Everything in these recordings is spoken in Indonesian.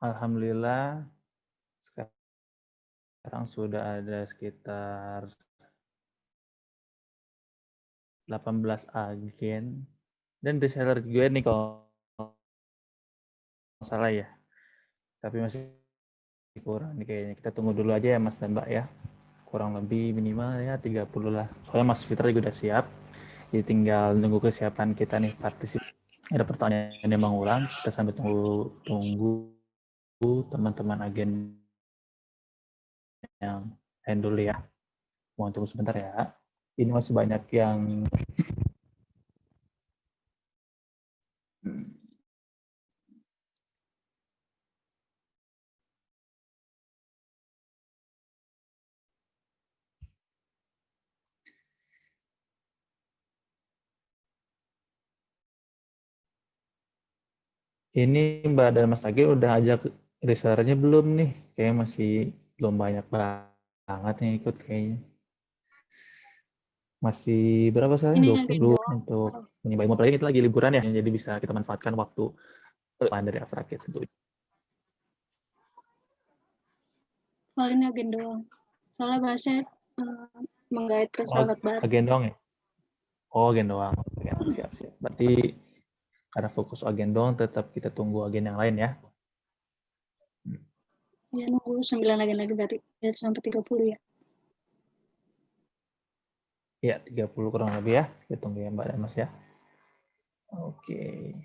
Alhamdulillah sekarang sudah ada sekitar 18 agen dan reseller juga nih kalau salah ya. Tapi masih kurang nih kayaknya. Kita tunggu dulu aja ya Mas dan Mbak ya. Kurang lebih minimal ya 30 lah. Soalnya Mas Fitra juga udah siap. Jadi tinggal nunggu kesiapan kita nih partisip. Ada pertanyaan yang mengulang, kita sambil tunggu teman-teman agen yang lain dulu ya. Mohon tunggu sebentar ya. Ini masih banyak yang ini Mbak dan Mas Agil udah ajak resellernya belum nih? Kayaknya masih belum banyak banget yang ikut kayaknya. Masih berapa sekarang? Ini agen 20 doang. untuk menimba ilmu. Apalagi itu lagi liburan ya, jadi bisa kita manfaatkan waktu dari Afrakit tentu. Soalnya ini agen doang. Soalnya bahasnya menggait ke sahabat baru. Agen doang ya? Oh, agen doang. Siap-siap. Berarti karena fokus agen doang, tetap kita tunggu agen yang lain ya. Ya nunggu 9 agen lagi berarti ya sampai 30 ya. Ya, 30 kurang lebih ya. Kita tunggu ya Mbak dan Mas ya. Oke.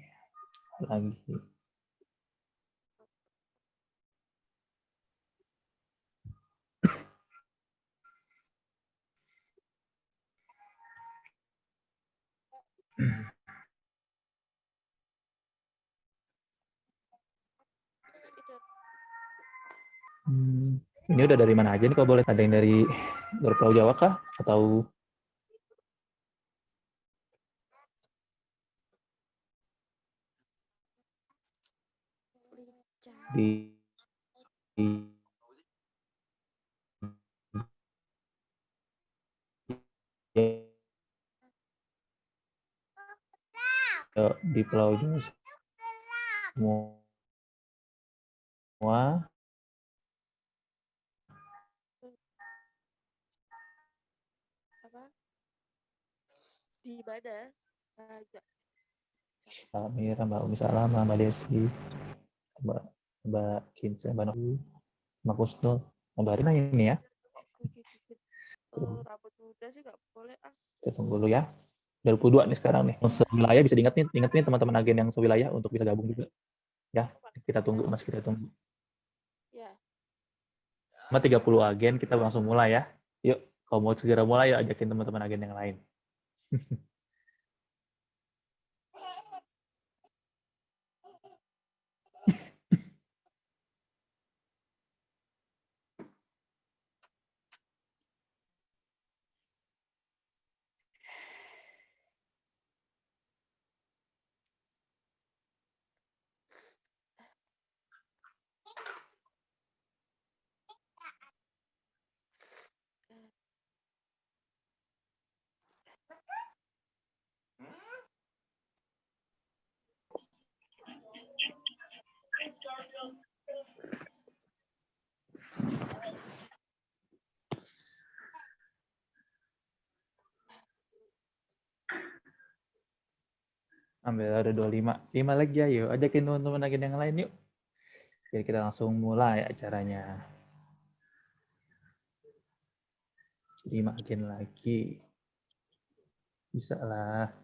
Lagi. Ini udah dari mana aja nih kalau boleh? Ada yang dari Pulau Jawa kah? Atau di di Pulau Jawa semua? Apa? Di mana? Mbak Mira, Mbak Umi Salama, Mbak Desi, Mbak Kinsa, Mbak Novi, Mbak Kusnul, Mbak Rina ini ya. Rambut muda sih nggak boleh ah. Kita tunggu dulu ya. 22 nih sekarang nih. Sewilayah bisa diingat nih teman-teman agen yang sewilayah untuk bisa gabung juga. Ya, kita tunggu Mas, kita tunggu. Ya. Sama 30 agen kita langsung mulai ya. Yuk, kalau mau segera mulai ya ajakin teman-teman agen yang lain. Ambil ada 25. 5 lagi ya, yuk. Ajakin teman-teman agen yang lain yuk. Jadi kita langsung mulai acaranya. 5 agen lagi. Bisa lah.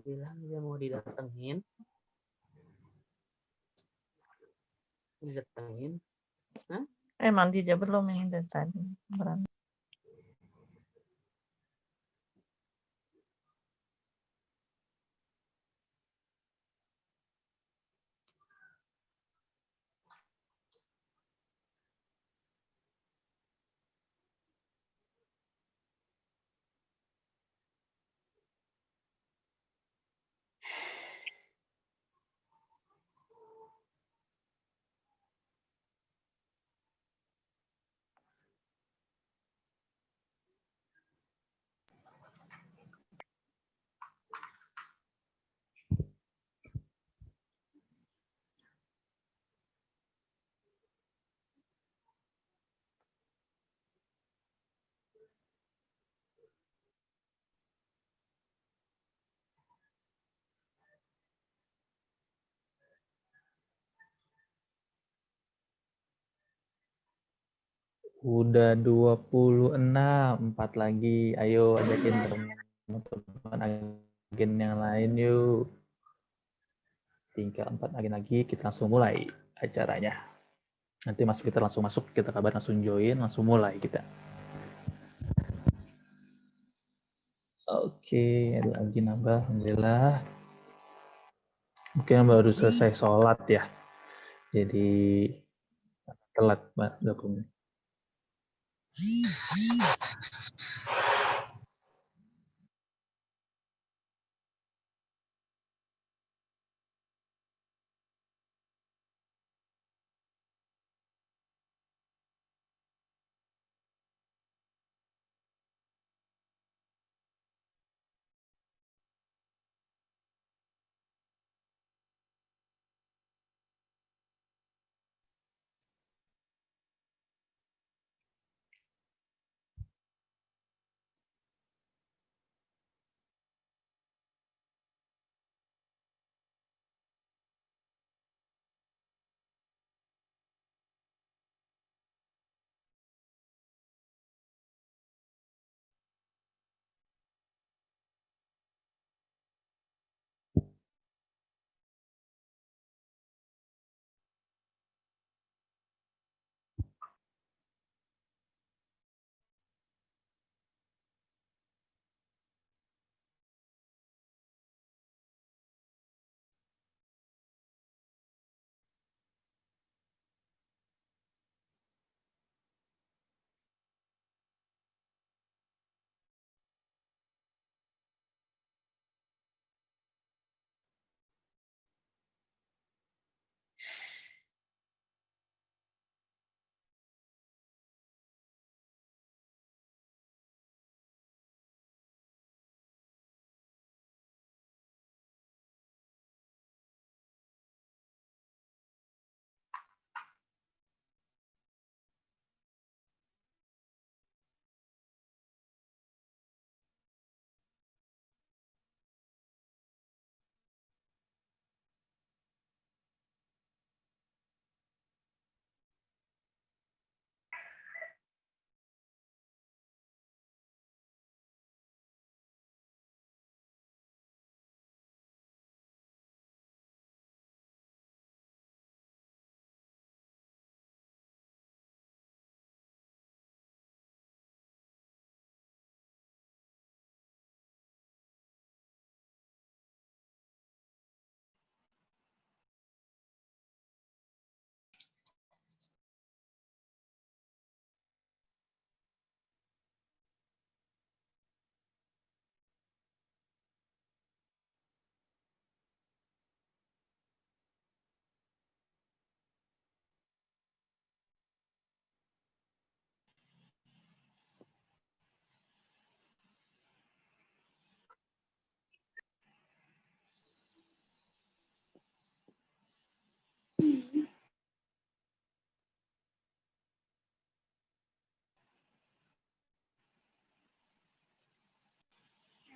bilang dia mau didatengin. Didatengin. Hah? Emang dia belum yang dari tadi. Udah 26, 4 lagi. Ayo ajakin teman-teman agen yang lain yuk. Tinggal 4 agen lagi, kita langsung mulai acaranya. Nanti Mas Peter langsung masuk, kita kabar langsung join, langsung mulai kita. Oke, ada lagi nambah, alhamdulillah. Mungkin baru selesai sholat ya. Jadi telat Mbak gabungnya.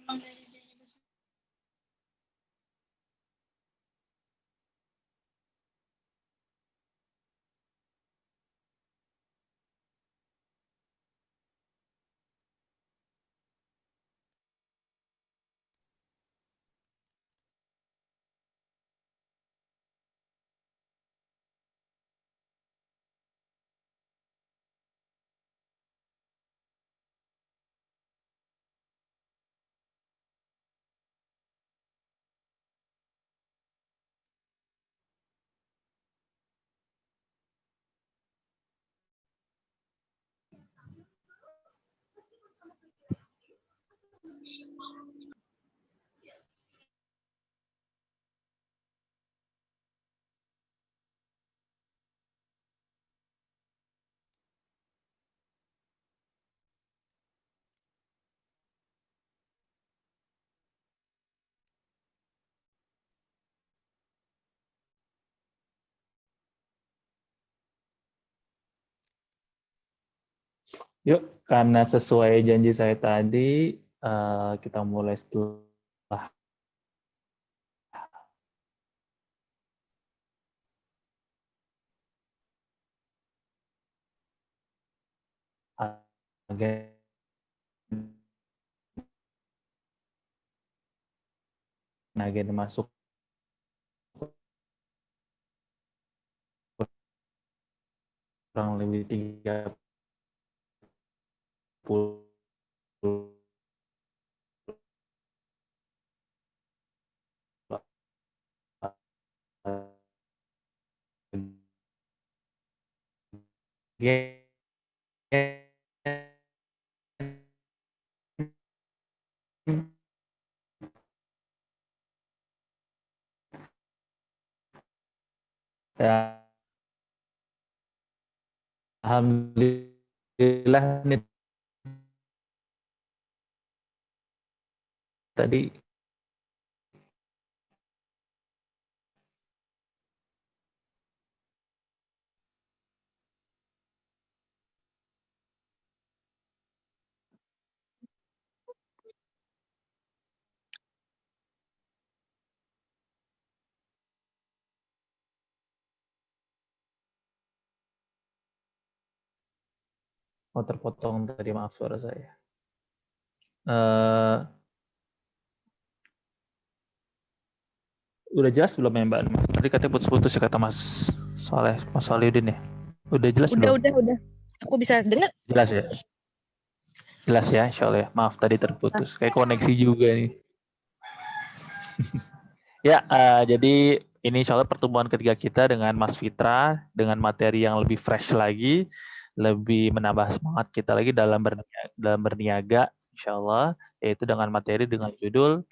Emang dari dianya besar. Yuk, karena sesuai janji saya tadi, kita mulai setelah agen masuk kurang lebih 30 agen ya, alhamdulillah nih tadi mau terpotong tadi, maaf suara saya. Udah jelas belum ya Mbak? Tadi katanya putus-putus ya kata Mas Solihuddin ya. Udah jelas belum? Udah. Aku bisa dengar. Jelas ya? Jelas ya, insya Allah ya. Maaf tadi terputus. Kayak koneksi juga nih. Ya, jadi ini insya Allah pertemuan ketiga kita dengan Mas Fitra, dengan materi yang lebih fresh lagi, lebih menambah semangat kita lagi dalam berniaga, insya Allah, yaitu dengan materi dengan judul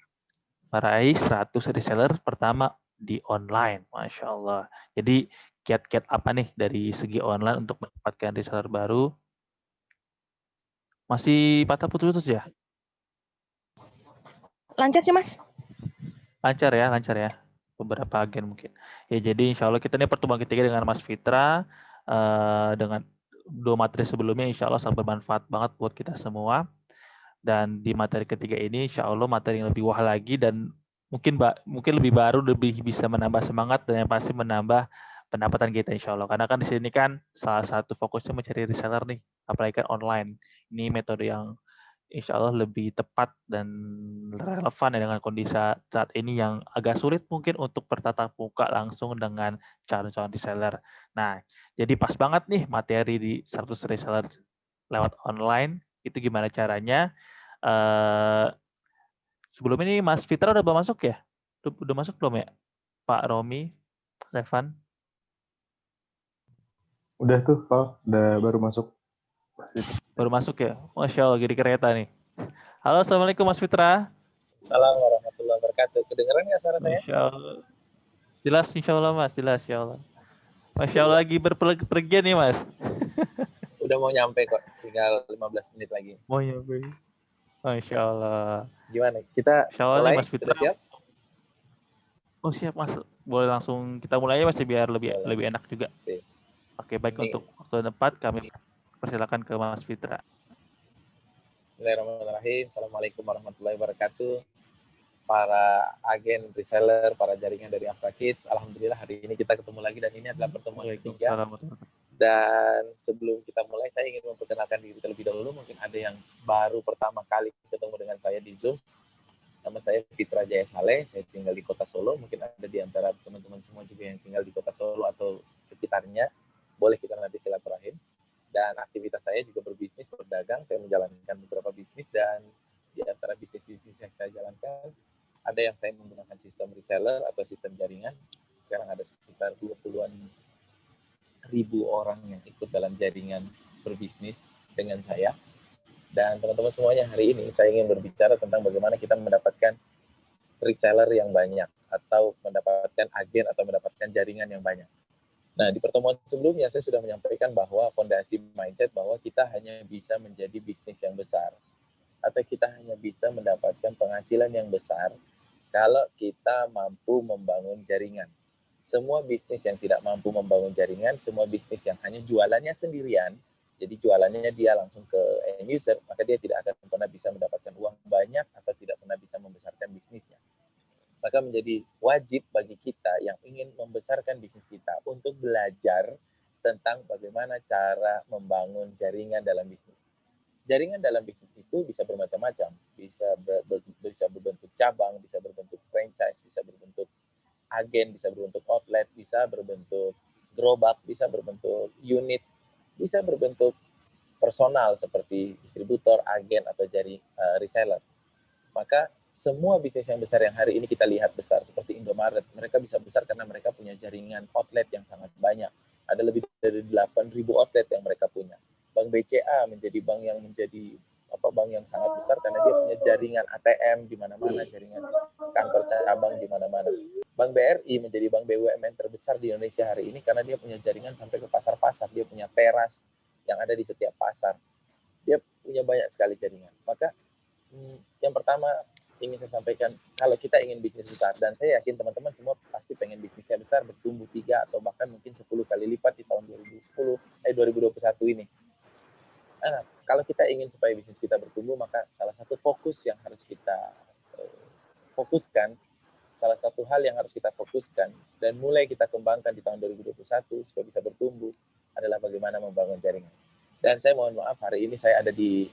meraih 100 reseller pertama di online, Masya Allah. Jadi kiat-kiat apa nih dari segi online untuk mendapatkan reseller baru? Masih patah putus-putus ya? Lancar sih, Mas. Lancar ya. Beberapa agen mungkin. Ya jadi insya Allah kita ini pertemuan ketiga dengan Mas Fitra, dengan 2 materi sebelumnya insya Allah sangat bermanfaat banget buat kita semua. Dan di materi ketiga ini insya Allah materi yang lebih wah lagi dan mungkin lebih baru, lebih bisa menambah semangat dan yang pasti menambah pendapatan kita insya Allah. Karena kan di sini kan salah satu fokusnya mencari reseller nih, apalagi kan online. Ini metode yang insya Allah lebih tepat dan relevan ya dengan kondisi saat ini yang agak sulit mungkin untuk bertatap muka langsung dengan calon-calon reseller. Nah, jadi pas banget nih materi di 100 reseller lewat online, itu gimana caranya? Sebelum ini Mas Fitra udah masuk ya? Udah masuk belum ya? Pak Romi, Stefan? Udah tuh, Val. Udah baru masuk. Baru masuk ya? Masya Allah, jadi kereta nih. Halo, Assalamualaikum Mas Fitra. Assalamualaikum warahmatullahi wabarakatuh. Kedengeran nggak suara saya? Masya Allah. Jelas, insya Allah Mas. Jelas, insya Allah. Masya Allah lagi berpergian nih Mas. Udah mau nyampe kok. Tinggal 15 menit lagi. Mau nyampe. Masya Allah. Gimana? Kita Insya Allah mulai? nih Mas Fitra. Sudah siap? Oh siap Mas. Boleh langsung kita mulai aja Mas biar lebih enak juga. Sip. Oke, baik. Ini. Untuk waktu tempat kami persilakan ke Mas Fitra. Bismillahirrahmanirrahim. Assalamualaikum warahmatullahi wabarakatuh. Para agen, reseller, para jaringan dari Afra Kids. Alhamdulillah hari ini kita ketemu lagi dan ini adalah pertemuan ketiga. Dan sebelum kita mulai, saya ingin memperkenalkan diri terlebih dahulu. Mungkin ada yang baru pertama kali ketemu dengan saya di Zoom. Nama saya Fitra Jaya Saleh, saya tinggal di Kota Solo. Mungkin ada di antara teman-teman semua juga yang tinggal di Kota Solo atau sekitarnya. Boleh kita nanti silaturahim. Dan aktivitas saya juga berbisnis, berdagang. Saya menjalankan beberapa bisnis dan di antara bisnis-bisnis yang saya jalankan, ada yang saya menggunakan sistem reseller atau sistem jaringan. Sekarang ada sekitar 20-an ribu orang yang ikut dalam jaringan berbisnis dengan saya. Dan teman-teman semuanya, hari ini saya ingin berbicara tentang bagaimana kita mendapatkan reseller yang banyak, atau mendapatkan agen atau mendapatkan jaringan yang banyak. Nah, di pertemuan sebelumnya saya sudah menyampaikan bahwa fondasi mindset bahwa kita hanya bisa menjadi bisnis yang besar, atau kita hanya bisa mendapatkan penghasilan yang besar kalau kita mampu membangun jaringan. Semua bisnis yang tidak mampu membangun jaringan, semua bisnis yang hanya jualannya sendirian, jadi jualannya dia langsung ke end user, maka dia tidak akan pernah bisa mendapatkan uang banyak atau tidak pernah bisa membesarkan bisnisnya. Maka menjadi wajib bagi kita yang ingin membesarkan bisnis kita untuk belajar tentang bagaimana cara membangun jaringan dalam bisnis. Jaringan dalam bisnis itu bisa bermacam-macam, bisa berbentuk cabang, bisa berbentuk franchise, bisa berbentuk agen, bisa berbentuk outlet, bisa berbentuk gerobak, bisa berbentuk unit, bisa berbentuk personal seperti distributor, agen, atau reseller. Maka semua bisnis yang besar yang hari ini kita lihat besar, seperti Indomaret, mereka bisa besar karena mereka punya jaringan outlet yang sangat banyak. Ada lebih dari 8.000 outlet yang mereka punya. Bank BCA menjadi bank yang sangat besar karena dia punya jaringan ATM di mana-mana, jaringan kantor cabang di mana-mana. Bank BRI menjadi bank BUMN terbesar di Indonesia hari ini karena dia punya jaringan sampai ke pasar-pasar, dia punya teras yang ada di setiap pasar. Dia punya banyak sekali jaringan. Maka yang pertama ingin saya sampaikan, kalau kita ingin bisnis besar, dan saya yakin teman-teman semua pasti pengen bisnisnya besar, bertumbuh 3 atau bahkan mungkin 10 kali lipat di tahun 2021 ini. Nah, kalau kita ingin supaya bisnis kita bertumbuh, maka salah satu fokus yang harus kita fokuskan, salah satu hal yang harus kita fokuskan dan mulai kita kembangkan di tahun 2021 supaya bisa bertumbuh adalah bagaimana membangun jaringan. Dan saya mohon maaf, hari ini saya ada di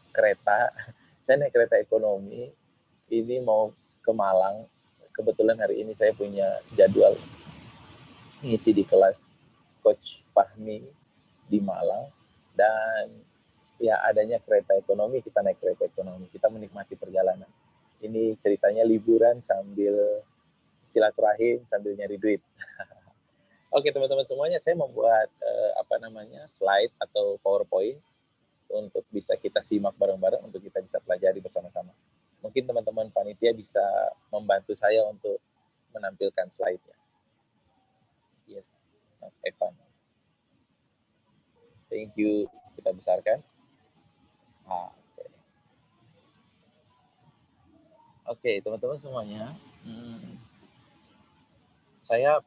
kereta, saya naik kereta ekonomi, ini mau ke Malang. Kebetulan hari ini saya punya jadwal ngisi di kelas Coach Fahmi di Malang, dan ya adanya kereta ekonomi, kita naik kereta ekonomi, kita menikmati perjalanan. Ini ceritanya liburan sambil silaturahim, sambil nyari duit. Oke teman-teman semuanya, saya membuat slide atau PowerPoint untuk bisa kita simak bareng-bareng, untuk kita bisa pelajari bersama-sama. Mungkin teman-teman panitia bisa membantu saya untuk menampilkan slide-nya. Yes, Mas Evan. Thank you. Kita besarkan. Oke, teman-teman semuanya. Saya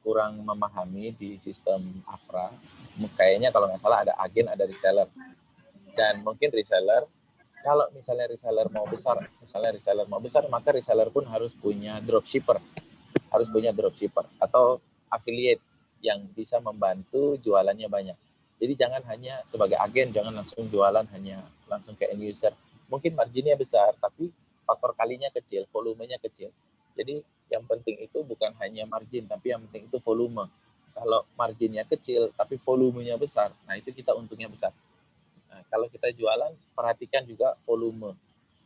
kurang memahami di sistem AFRA. Kayaknya kalau nggak salah ada agen, ada reseller. Dan mungkin reseller, kalau misalnya reseller mau besar, maka reseller pun harus punya dropshipper. Harus punya dropshipper atau affiliate yang bisa membantu jualannya banyak. Jadi jangan hanya sebagai agen, jangan langsung jualan hanya langsung ke end user. Mungkin marginnya besar, tapi faktor kalinya kecil, volumenya kecil. Jadi yang penting itu bukan hanya margin, tapi yang penting itu volume. Kalau marginnya kecil, tapi volumenya besar, nah itu kita untungnya besar. Nah, kalau kita jualan, perhatikan juga volume.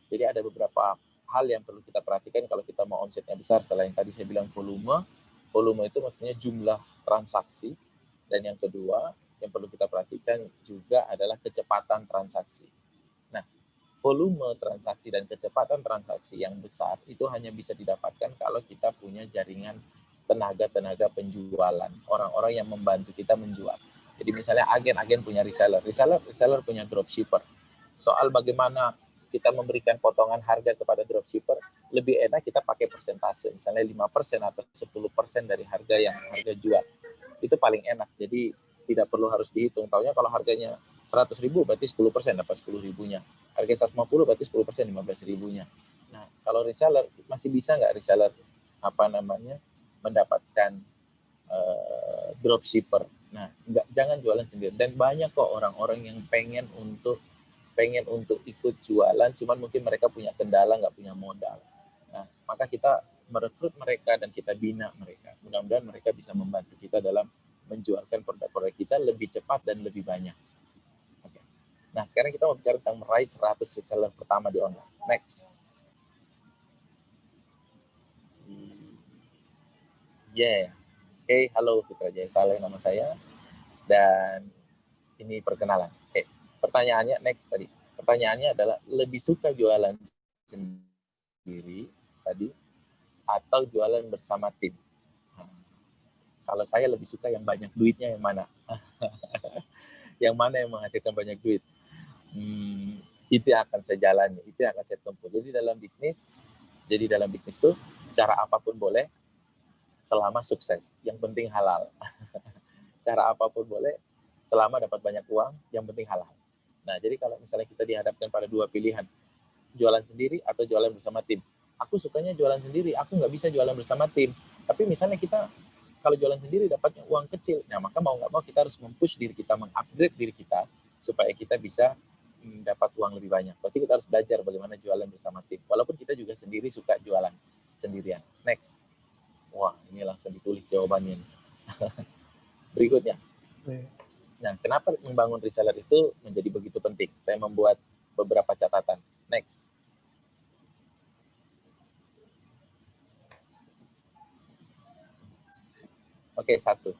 Jadi ada beberapa hal yang perlu kita perhatikan kalau kita mau omsetnya besar. Selain tadi saya bilang volume itu maksudnya jumlah transaksi. Dan yang kedua yang perlu kita perhatikan juga adalah kecepatan transaksi. Nah, volume transaksi dan kecepatan transaksi yang besar itu hanya bisa didapatkan kalau kita punya jaringan tenaga penjualan, orang-orang yang membantu kita menjual. Jadi misalnya agen punya reseller punya dropshipper. Soal bagaimana kita memberikan potongan harga kepada dropshipper, lebih enak kita pakai persentase, misalnya 5% atau 10% dari harga jual. Itu paling enak, jadi tidak perlu harus dihitung. Taunya kalau harganya 100.000 berarti 10% dapat 10.000-nya. Harga 150 berarti 10% 15.000-nya. Nah, kalau reseller, masih bisa nggak reseller mendapatkan dropshipper? Nah, jangan jualan sendiri. Dan banyak kok orang-orang yang pengen untuk ikut jualan, cuman mungkin mereka punya kendala, nggak punya modal. Nah, maka kita merekrut mereka dan kita bina mereka. Mudah-mudahan mereka bisa membantu kita dalam menjualkan produk-produk kita lebih cepat dan lebih banyak. Oke. Nah, sekarang kita mau bicara tentang meraih 100 reseller pertama di online. Next. Oke, halo Fitra Jaya Saleh nama saya. Dan ini perkenalan. Pertanyaannya next tadi. Pertanyaannya adalah lebih suka jualan sendiri tadi atau jualan bersama tim? Kalau saya lebih suka yang banyak duitnya yang mana? Yang mana yang menghasilkan banyak duit? Itu yang akan saya jalani, itu yang akan saya tempuh. Jadi dalam bisnis tuh cara apapun boleh selama sukses. Yang penting halal. Cara apapun boleh selama dapat banyak uang, yang penting halal. Nah, jadi kalau misalnya kita dihadapkan pada dua pilihan, jualan sendiri atau jualan bersama tim. Aku sukanya jualan sendiri, aku nggak bisa jualan bersama tim. Tapi misalnya kita kalau jualan sendiri dapatnya uang kecil, nah maka mau nggak mau kita harus mempush diri kita, mengupgrade diri kita supaya kita bisa dapat uang lebih banyak. Berarti kita harus belajar bagaimana jualan bersama tim. Walaupun kita juga sendiri suka jualan sendirian. Next. Wah, ini langsung ditulis jawabannya. Berikutnya. Nah, kenapa membangun reseller itu menjadi begitu penting? Saya membuat beberapa catatan. Next. Oke, satu.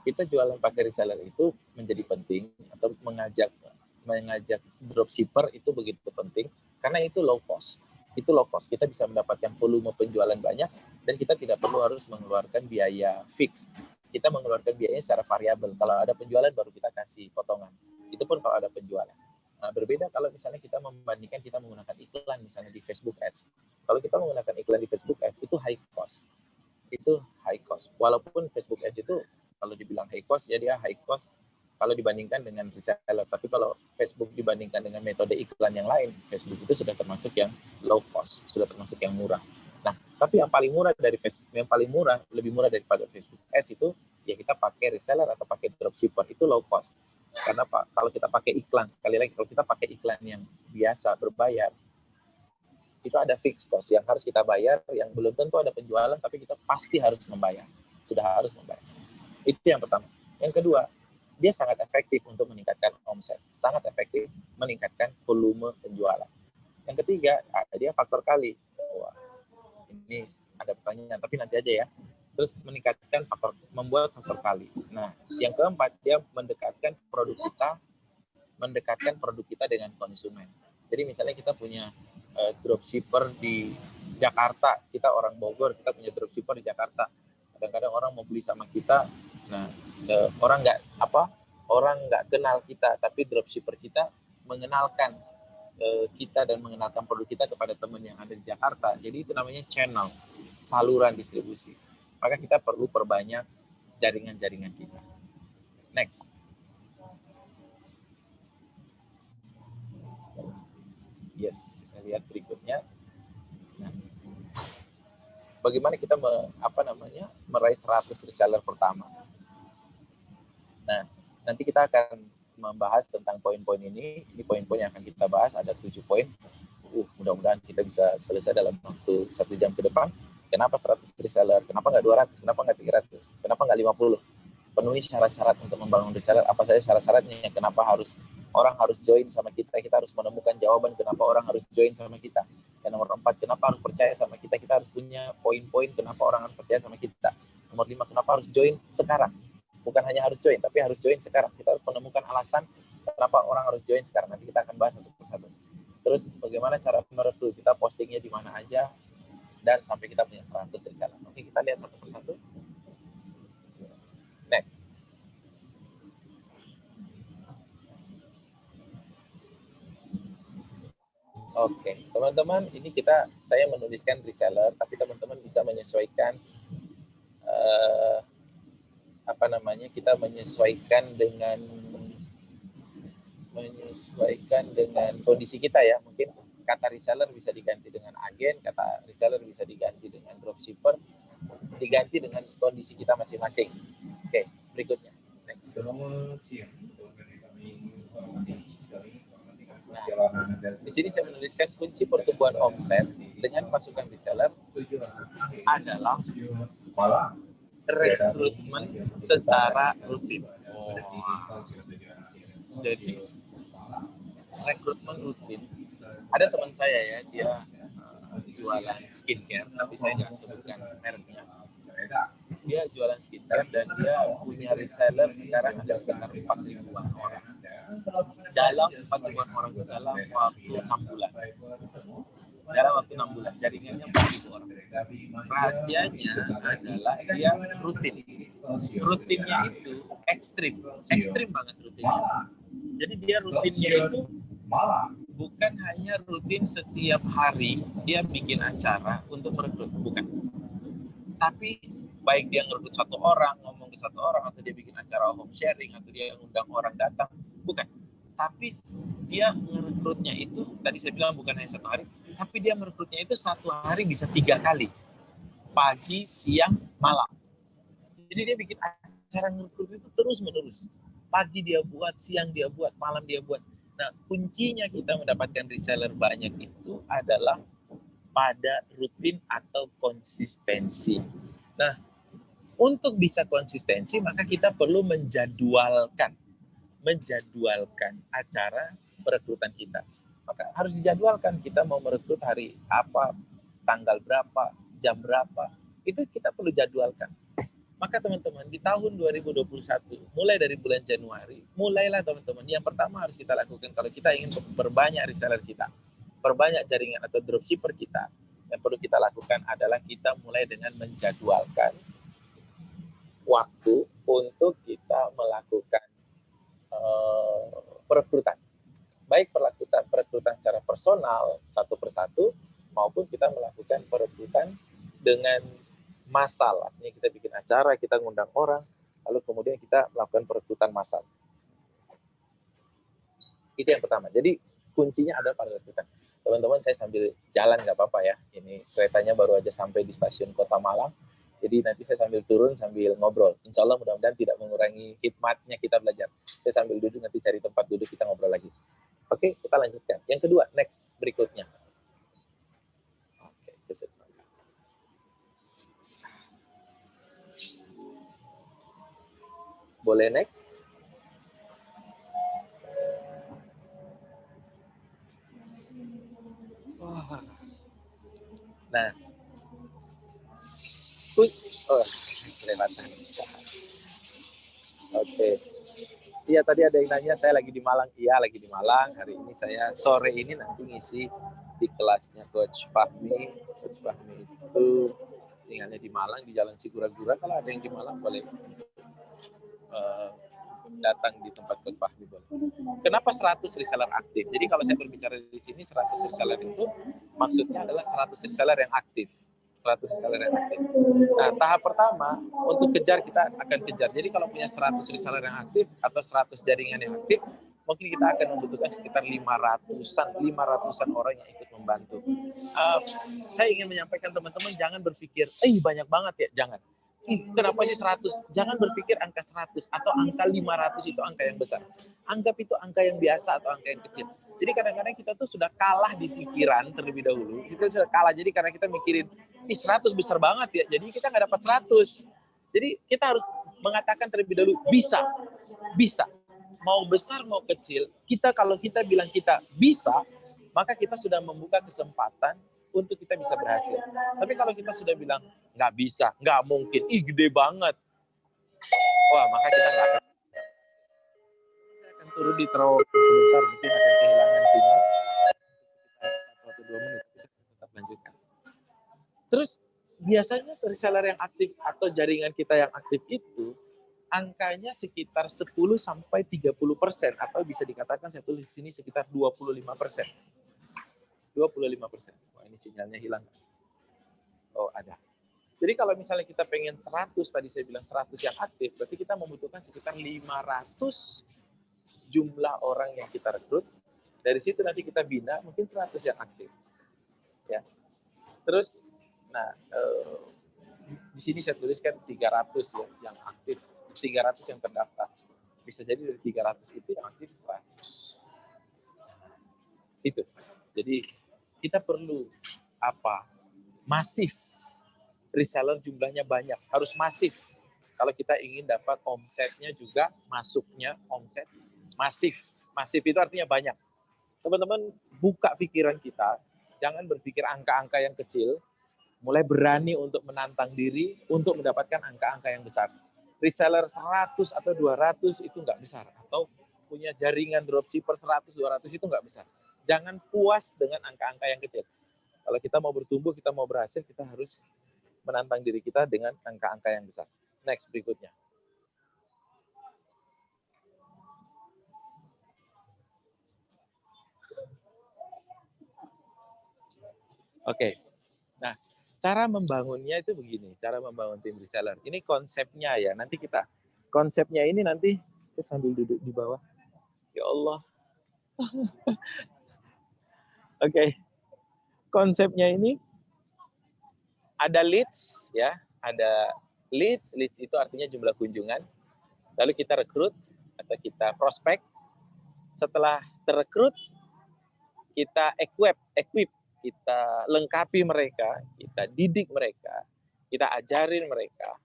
Kita jualan pakai reseller itu menjadi penting atau mengajak dropshipper itu begitu penting karena itu low cost. Itu low cost. Kita bisa mendapatkan volume penjualan banyak dan kita tidak perlu harus mengeluarkan biaya fix. Kita mengeluarkan biayanya secara variabel. Kalau ada penjualan baru kita kasih potongan. Itu pun kalau ada penjualan. Nah, berbeda kalau misalnya kita membandingkan kita menggunakan iklan misalnya di Facebook Ads. Kalau kita menggunakan iklan di Facebook Ads itu high cost. Itu high cost. Walaupun Facebook Ads itu kalau dibilang high cost ya dia high cost kalau dibandingkan dengan reseller. Tapi kalau Facebook dibandingkan dengan metode iklan yang lain, Facebook itu sudah termasuk yang low cost, sudah termasuk yang murah. Nah, tapi yang paling murah dari Facebook, yang paling murah, lebih murah daripada Facebook Ads itu ya kita pakai reseller atau pakai dropshipper, itu low cost. Karena Pak, kalau kita pakai iklan, sekali lagi kalau kita pakai iklan yang biasa berbayar, itu ada fixed cost yang harus kita bayar, yang belum tentu ada penjualan, tapi kita pasti harus membayar. Sudah harus membayar. Itu yang pertama. Yang kedua, dia sangat efektif untuk meningkatkan omset. Sangat efektif meningkatkan volume penjualan. Yang ketiga, dia faktor kali. Wah, ini ada pertanyaan, tapi nanti aja ya. Terus meningkatkan faktor, membuat faktor kali. Nah, yang keempat, dia mendekatkan produk kita dengan konsumen. Jadi misalnya kita punya dropshipper di Jakarta, kita orang Bogor, kita punya dropshipper di Jakarta. Kadang-kadang orang mau beli sama kita, nah orang nggak kenal kita, tapi dropshipper kita mengenalkan kita dan mengenalkan produk kita kepada teman yang ada di Jakarta. Jadi itu namanya channel, saluran distribusi. Maka kita perlu perbanyak jaringan-jaringan kita. Next. Yes, kita lihat berikutnya. Nah, bagaimana kita meraih 100 reseller pertama. Nah, nanti kita akan membahas tentang poin-poin ini. Ini poin-poin yang akan kita bahas, ada 7 poin. Mudah-mudahan kita bisa selesai dalam waktu 1 jam ke depan. Kenapa 100 reseller? Kenapa nggak 200? Kenapa nggak 300? Kenapa nggak 50? Penuhi syarat-syarat untuk membangun reseller. Apa saja syarat-syaratnya? Kenapa orang harus join sama kita? Kita harus menemukan jawaban kenapa orang harus join sama kita. Dan nomor 4, kenapa harus percaya sama kita? Kita harus punya poin-poin kenapa orang harus percaya sama kita. Nomor 5, kenapa harus join sekarang? Bukan hanya harus join, tapi harus join sekarang. Kita harus menemukan alasan kenapa orang harus join sekarang. Nanti kita akan bahas satu persatu. Terus bagaimana cara merekrut? Kita postingnya di mana aja dan sampai kita punya 100 reseller. Oke, kita lihat satu persatu. Next. Oke, teman-teman, ini saya menuliskan reseller, tapi teman-teman bisa menyesuaikan kita menyesuaikan dengan kondisi kita ya. Mungkin kata reseller bisa diganti dengan agen, kata reseller bisa diganti dengan dropshipper, diganti dengan kondisi kita masing-masing. Oke, berikutnya. Next. Nah, di sini saya menuliskan kunci pertumbuhan omset dengan masukan reseller adalah rekrutmen secara rutin. Jadi rekrutmen rutin. Ada teman saya ya, dia jualan skincare, tapi saya nggak sebutkan mereknya. Dia jualan skincare dan dia punya reseller sekarang ada sekitar 4.000 orang. dalam 4 ribuan orang itu dalam waktu 6 bulan. Dalam waktu 6 bulan, jaringannya 4.000 orang. Rahasianya adalah dia rutin. Rutinnya itu ekstrim banget rutinnya. Jadi dia rutinnya itu bukan hanya rutin setiap hari dia bikin acara untuk merekrut, bukan. Tapi baik dia ngerekrut satu orang, ngomong ke satu orang, atau dia bikin acara home sharing, atau dia ngundang orang datang, bukan. Tapi dia merekrutnya itu, tadi saya bilang bukan hanya 1 hari, tapi dia merekrutnya itu 1 hari bisa 3 kali. Pagi, siang, malam. Jadi dia bikin acara merekrut itu terus-menerus. Pagi dia buat, siang dia buat, malam dia buat. Nah, kuncinya kita mendapatkan reseller banyak itu adalah pada rutin atau konsistensi. Nah, untuk bisa konsistensi, maka kita perlu menjadwalkan acara perekrutan kita. Maka harus dijadwalkan, kita mau merekrut hari apa, tanggal berapa, jam berapa, itu kita perlu jadwalkan. Maka teman-teman, di tahun 2021, mulai dari bulan Januari, mulailah teman-teman. Yang pertama harus kita lakukan kalau kita ingin perbanyak reseller kita, perbanyak jaringan atau dropshipper kita, yang perlu kita lakukan adalah kita mulai dengan menjadwalkan waktu untuk kita melakukan perekrutan. Baik perekrutan secara personal, satu persatu, maupun kita melakukan perekrutan dengan massal. Artinya kita bikin acara, kita ngundang orang, lalu kemudian kita melakukan perekrutan massal. Itu yang pertama. Jadi kuncinya ada pada perekrutan. Teman-teman, saya sambil jalan nggak apa-apa ya. Ini keretanya baru aja sampai di stasiun Kota Malang. Jadi nanti saya sambil turun, sambil ngobrol. Insya Allah mudah-mudahan tidak mengurangi hikmatnya kita belajar. Saya sambil duduk, nanti cari tempat duduk, kita ngobrol lagi. Oke, kita lanjutkan. Yang kedua, next, berikutnya. Oke, selesai. Boleh next? Nah, kelewatan. Oke. Iya, tadi ada yang nanya, saya lagi di Malang. Iya, lagi di Malang. Hari ini saya, sore ini nanti ngisi di kelasnya Coach Fahmi. Coach Fahmi itu tinggalnya di Malang, di Jalan Sigura-Gura. Kalau ada yang di Malang, boleh datang di tempat Coach Fahmi. Kenapa 100 reseller aktif? Jadi kalau saya berbicara di sini, 100 reseller itu maksudnya adalah 100 reseller yang aktif. 100 reseller yang aktif. Nah, tahap pertama, untuk kejar, kita akan kejar. Jadi kalau punya 100 reseller yang aktif atau 100 jaringan yang aktif, mungkin kita akan membutuhkan sekitar 500-an orang yang ikut membantu. Saya ingin menyampaikan teman-teman, jangan berpikir, banyak banget ya, jangan. Kenapa sih 100? Jangan berpikir angka 100 atau angka 500 itu angka yang besar. Anggap itu angka yang biasa atau angka yang kecil. Jadi kadang-kadang kita tuh sudah kalah di pikiran terlebih dahulu. Kita sudah kalah, jadi karena kita mikirin, 100 besar banget ya, jadi kita nggak dapat 100. Jadi kita harus mengatakan terlebih dahulu, bisa. Mau besar, mau kecil, kalau kita bilang kita bisa, maka kita sudah membuka kesempatan untuk kita bisa berhasil. Tapi kalau kita sudah bilang, nggak bisa, nggak mungkin, gede banget, wah, maka kita nggak akan. Saya akan turun di terowongan sebentar, mungkin akan kehilangan sinyal. 1 atau 2 menit, bisa tetap lanjutkan. Terus, biasanya reseller yang aktif atau jaringan kita yang aktif itu, angkanya sekitar 10-30%, atau bisa dikatakan saya tulis di sini sekitar 25%. 25%. Wah, ini sinyalnya hilang. Oh, ada. Jadi kalau misalnya kita pengen 100, tadi saya bilang 100 yang aktif, berarti kita membutuhkan sekitar 500 jumlah orang yang kita rekrut. Dari situ nanti kita bina mungkin 100 yang aktif. Ya. Terus, nah, di sini saya tuliskan 300 ya, yang aktif, 300 yang terdaftar. Bisa jadi dari 300 itu yang aktif 100. Itu. Jadi kita perlu masif. Reseller jumlahnya banyak, harus masif. Kalau kita ingin dapat omsetnya juga, masuknya omset masif. Masif itu artinya banyak. Teman-teman, buka pikiran kita, jangan berpikir angka-angka yang kecil, mulai berani untuk menantang diri untuk mendapatkan angka-angka yang besar. Reseller 100 atau 200 itu nggak besar, atau punya jaringan dropshipper 100-200 itu nggak besar. Jangan puas dengan angka-angka yang kecil. Kalau kita mau bertumbuh, kita mau berhasil, kita harus menantang diri kita dengan angka-angka yang besar. Next, berikutnya. Oke. Nah, cara membangunnya itu begini, cara membangun tim reseller. Ini konsepnya ya, nanti konsepnya ini nanti, kita sambil duduk di bawah. Ya Allah. Oke. Konsepnya ini, ada leads, ya, ada leads itu artinya jumlah kunjungan, lalu kita rekrut atau kita prospek, setelah terrekrut, kita equip, kita lengkapi mereka, kita didik mereka, kita ajarin mereka.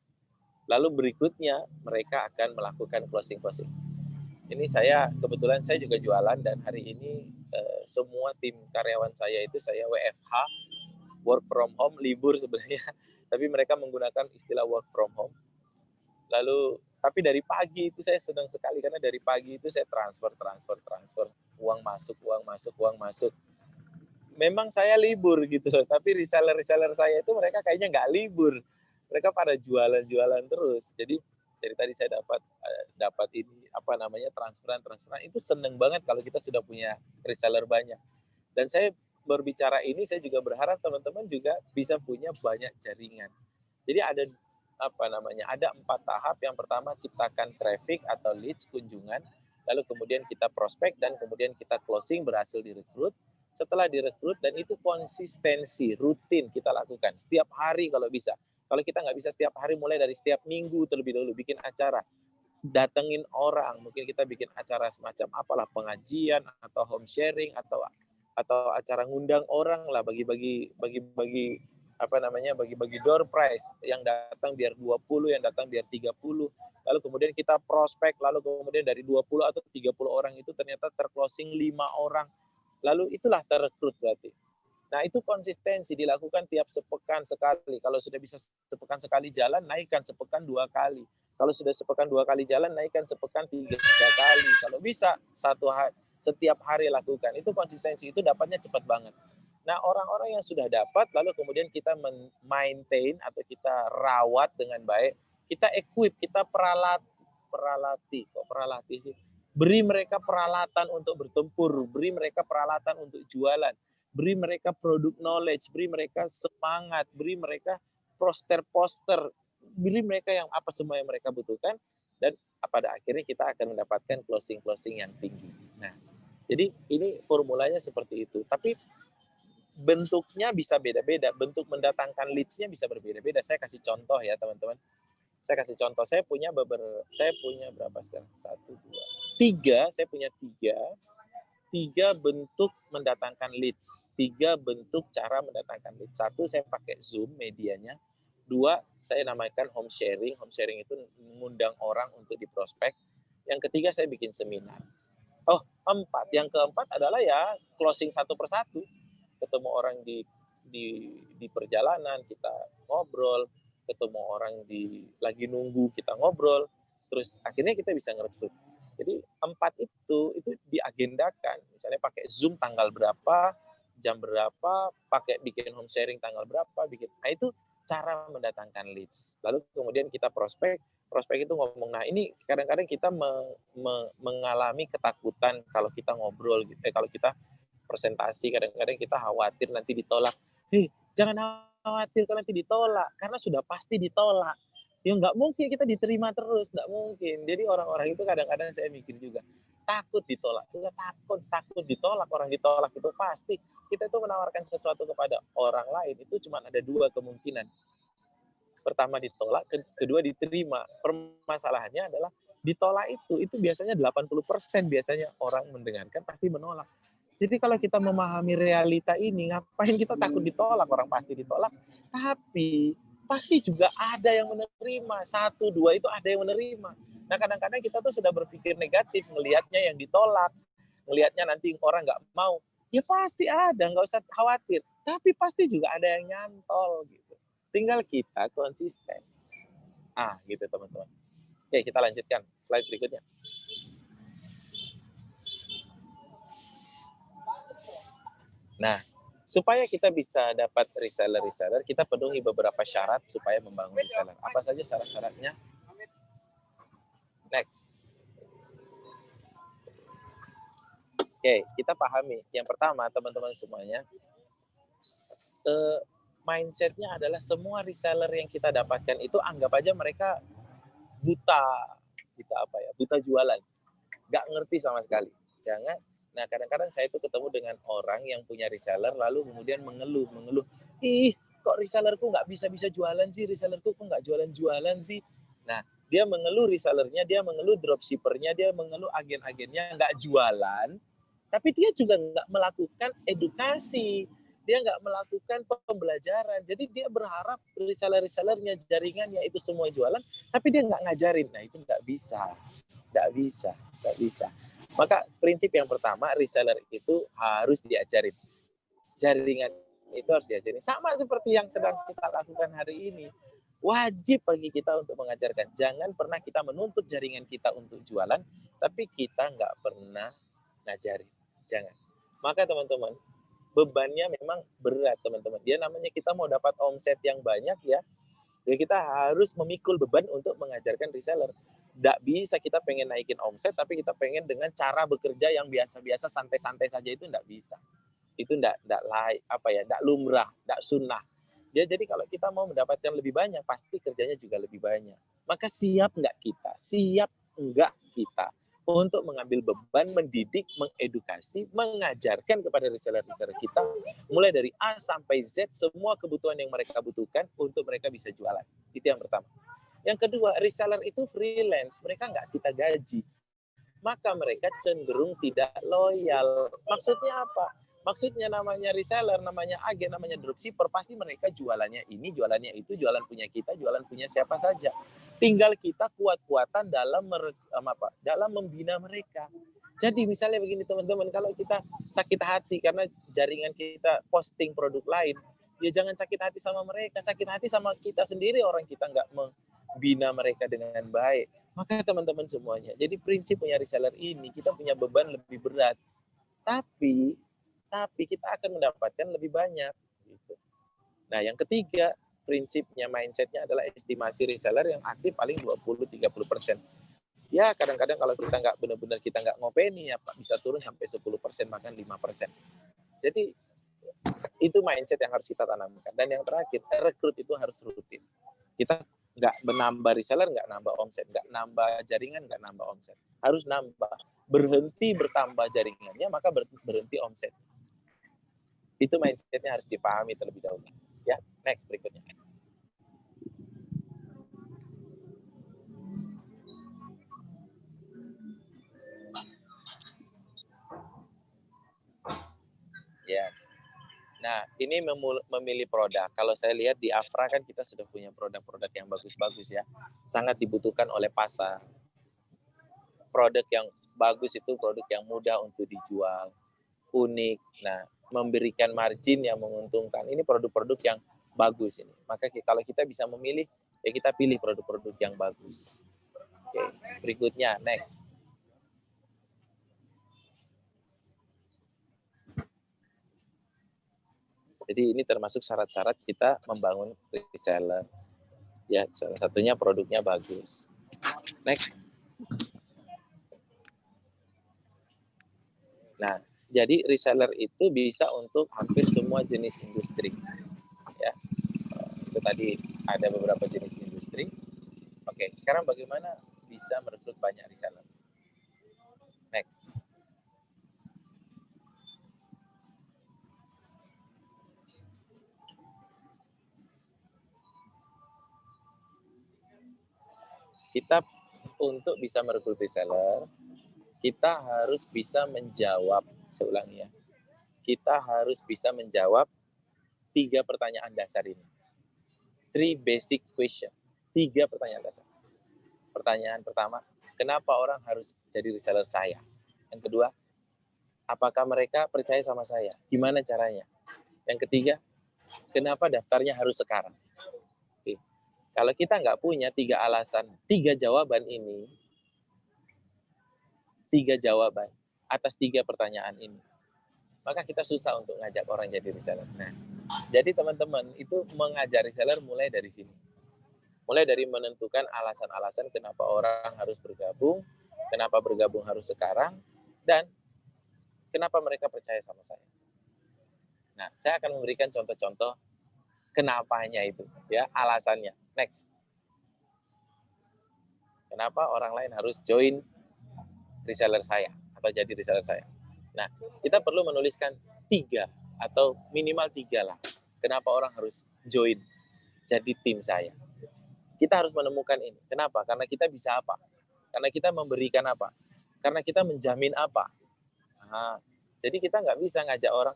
Lalu berikutnya mereka akan melakukan closing. Ini kebetulan saya juga jualan dan hari ini semua tim karyawan saya itu saya WFH, work from home, libur sebenarnya, tapi mereka menggunakan istilah work from home. Lalu tapi dari pagi itu saya senang sekali karena dari pagi itu saya transfer, uang masuk. Memang saya libur gitu, tapi reseller saya itu mereka kayaknya nggak libur, mereka pada jualan terus. Jadi dari tadi saya dapat ini transferan itu seneng banget kalau kita sudah punya reseller banyak. Dan saya berbicara ini saya juga berharap teman-teman juga bisa punya banyak jaringan. Jadi ada ada 4 tahap. Yang pertama ciptakan traffic atau leads, kunjungan, lalu kemudian kita prospek dan kemudian kita closing, berhasil direkrut. Setelah direkrut, dan itu konsistensi, rutin kita lakukan. Setiap hari kalau bisa. Kalau kita nggak bisa setiap hari, mulai dari setiap minggu terlebih dahulu. Bikin acara. Datengin orang. Mungkin kita bikin acara semacam apalah, pengajian, atau home sharing, atau acara ngundang orang lah, bagi-bagi door prize. Yang datang biar 20, yang datang biar 30. Lalu kemudian kita prospek, lalu kemudian dari 20 atau 30 orang itu ternyata terclosing 5 orang. Lalu itulah terrekrut berarti. Nah, itu konsistensi dilakukan tiap sepekan sekali. Kalau sudah bisa sepekan sekali jalan, naikkan sepekan 2 kali. Kalau sudah sepekan 2 kali jalan, naikkan sepekan 3 kali. Kalau bisa setiap hari lakukan. Itu konsistensi, itu dapatnya cepat banget. Nah, orang-orang yang sudah dapat, lalu kemudian kita maintain atau kita rawat dengan baik, kita equip, kita peralati sih. Beri mereka peralatan untuk bertempur, beri mereka peralatan untuk jualan, beri mereka produk knowledge, beri mereka semangat, beri mereka poster, beri mereka yang apa semua yang mereka butuhkan, dan pada akhirnya kita akan mendapatkan closing yang tinggi. Nah, jadi ini formulanya seperti itu. Tapi bentuknya bisa beda-beda, bentuk mendatangkan leads-nya bisa berbeda-beda. Saya kasih contoh ya teman-teman. Saya punya berapa sekarang? 1, 2, 3. Saya punya 3 bentuk mendatangkan leads. 3 bentuk cara mendatangkan leads. 1, saya pakai Zoom medianya. 2, saya namakan home sharing. Home sharing itu mengundang orang untuk diprospek. Yang ketiga, saya bikin seminar. 4. Yang keempat adalah ya closing satu persatu. Ketemu orang di perjalanan, kita ngobrol. Ketemu orang lagi nunggu, kita ngobrol, terus akhirnya kita bisa ngerekrut. Jadi 4 itu diagendakan, misalnya pakai Zoom tanggal berapa, jam berapa, pakai bikin home sharing tanggal berapa, nah itu cara mendatangkan leads. Lalu kemudian kita prospek itu ngomong, nah ini kadang-kadang kita mengalami ketakutan kalau kita ngobrol, kalau kita presentasi, kadang-kadang kita khawatir nanti ditolak. Jangan khawatir kalau nanti ditolak, karena sudah pasti ditolak. Ya nggak mungkin kita diterima terus, nggak mungkin. Jadi orang-orang itu kadang-kadang saya mikir juga, takut ditolak. Takut ditolak, orang ditolak itu pasti. Kita itu menawarkan sesuatu kepada orang lain, itu cuma ada 2 kemungkinan. Pertama ditolak, kedua diterima. Permasalahannya adalah ditolak itu biasanya 80% biasanya orang mendengarkan pasti menolak. Jadi kalau kita memahami realita ini, ngapain kita takut ditolak? Orang pasti ditolak. Tapi pasti juga ada yang menerima. 1, 2 itu ada yang menerima. Nah kadang-kadang kita tuh sudah berpikir negatif, ngelihatnya yang ditolak, ngelihatnya nanti orang nggak mau. Ya pasti ada, nggak usah khawatir. Tapi pasti juga ada yang nyantol gitu. Tinggal kita konsisten. Gitu teman-teman. Oke, kita lanjutkan slide berikutnya. Nah, supaya kita bisa dapat reseller, kita penuhi beberapa syarat supaya membangun reseller. Apa saja syarat-syaratnya? Next. Oke, kita pahami. Yang pertama, teman-teman semuanya, mindset-nya adalah semua reseller yang kita dapatkan itu anggap aja mereka buta jualan, nggak ngerti sama sekali. Jangan. Nah, kadang-kadang saya itu ketemu dengan orang yang punya reseller lalu kemudian mengeluh, ih kok resellerku nggak bisa jualan sih, resellerku kok nggak jualan sih. Nah, dia mengeluh resellernya, dia mengeluh dropshippernya, dia mengeluh agen-agennya nggak jualan. Tapi dia juga nggak melakukan edukasi, dia nggak melakukan pembelajaran. Jadi dia berharap reseller-resellernya, jaringannya itu semua jualan, tapi dia nggak ngajarin. Nah itu nggak bisa. Maka prinsip yang pertama, reseller itu harus diajarin. Jaringan itu harus diajarin. Sama seperti yang sedang kita lakukan hari ini. Wajib bagi kita untuk mengajarkan. Jangan pernah kita menuntut jaringan kita untuk jualan, tapi kita nggak pernah ngajarin. Jangan. Maka teman-teman, bebannya memang berat teman-teman. Dia namanya kita mau dapat omset yang banyak ya. Jadi kita harus memikul beban untuk mengajarkan reseller. Nggak bisa kita pengen naikin omset, tapi kita pengen dengan cara bekerja yang biasa-biasa, santai-santai saja itu nggak bisa. Itu nggak lumrah, nggak sunnah. Jadi kalau kita mau mendapatkan lebih banyak, pasti kerjanya juga lebih banyak. Maka siap nggak kita? Siap nggak kita untuk mengambil beban, mendidik, mengedukasi, mengajarkan kepada reseller-reseller kita, mulai dari A sampai Z, semua kebutuhan yang mereka butuhkan untuk mereka bisa jualan. Itu yang pertama. Yang kedua, reseller itu freelance, mereka nggak kita gaji. Maka mereka cenderung tidak loyal. Maksudnya apa? Maksudnya namanya reseller, namanya agen, namanya dropshipper, pasti mereka jualannya ini, jualannya itu, jualan punya kita, jualan punya siapa saja. Tinggal kita kuat-kuatan dalam membina mereka. Jadi misalnya begini teman-teman, kalau kita sakit hati karena jaringan kita posting produk lain, ya jangan sakit hati sama mereka, sakit hati sama kita sendiri, orang kita nggak membina mereka dengan baik. Maka teman-teman semuanya, jadi prinsip punya reseller ini, kita punya beban lebih berat. Tapi kita akan mendapatkan lebih banyak. Gitu. Nah, yang ketiga, prinsipnya, mindsetnya adalah estimasi reseller yang aktif paling 20-30%. Ya, kadang-kadang kalau kita nggak benar-benar kita nggak ngopeni, ya Pak, bisa turun sampai 10%, bahkan 5%. Jadi, itu mindset yang harus kita tanamkan. Dan yang terakhir, rekrut itu harus rutin. Kita nggak menambah reseller, nggak nambah omset. Nggak nambah jaringan, nggak nambah omset. Harus nambah. Berhenti bertambah jaringannya, maka berhenti omset. Itu mindsetnya harus dipahami terlebih dahulu. Ya, next berikutnya. Yes. Nah, ini memilih produk. Kalau saya lihat di Afra kan kita sudah punya produk-produk yang bagus-bagus ya. Sangat dibutuhkan oleh pasar. Produk yang bagus itu produk yang mudah untuk dijual, unik. Nah, memberikan margin yang menguntungkan. Ini produk-produk yang bagus ini. Maka kalau kita bisa memilih, ya kita pilih produk-produk yang bagus. Oke, berikutnya, next. Jadi ini termasuk syarat-syarat kita membangun reseller. Ya, salah satunya produknya bagus. Next. Nah, jadi reseller itu bisa untuk hampir semua jenis industri. Ya, itu tadi ada beberapa jenis industri. Oke, sekarang bagaimana bisa merekrut banyak reseller? Next. Kita untuk bisa merekrut reseller, kita harus bisa menjawab, saya ulangi ya, kita harus bisa menjawab 3 pertanyaan dasar ini. 3 basic question. 3 pertanyaan dasar. Pertanyaan pertama, kenapa orang harus jadi reseller saya? Yang kedua, apakah mereka percaya sama saya? Gimana caranya? Yang ketiga, kenapa daftarnya harus sekarang? Oke. Kalau kita nggak punya 3 alasan, 3 jawaban ini, 3 jawaban atas 3 pertanyaan ini, maka kita susah untuk ngajak orang jadi reseller. Nah, jadi teman-teman itu mengajar reseller mulai dari sini. Mulai dari menentukan alasan-alasan kenapa orang harus bergabung, kenapa bergabung harus sekarang, dan kenapa mereka percaya sama saya. Nah, saya akan memberikan contoh-contoh kenapanya itu, ya, alasannya. Next. Kenapa orang lain harus join reseller saya atau jadi reseller saya? Nah, kita perlu menuliskan 3 atau minimal 3 lah. Kenapa orang harus join jadi tim saya? Kita harus menemukan ini. Kenapa? Karena kita bisa apa? Karena kita memberikan apa? Karena kita menjamin apa? Nah, jadi kita nggak bisa ngajak orang,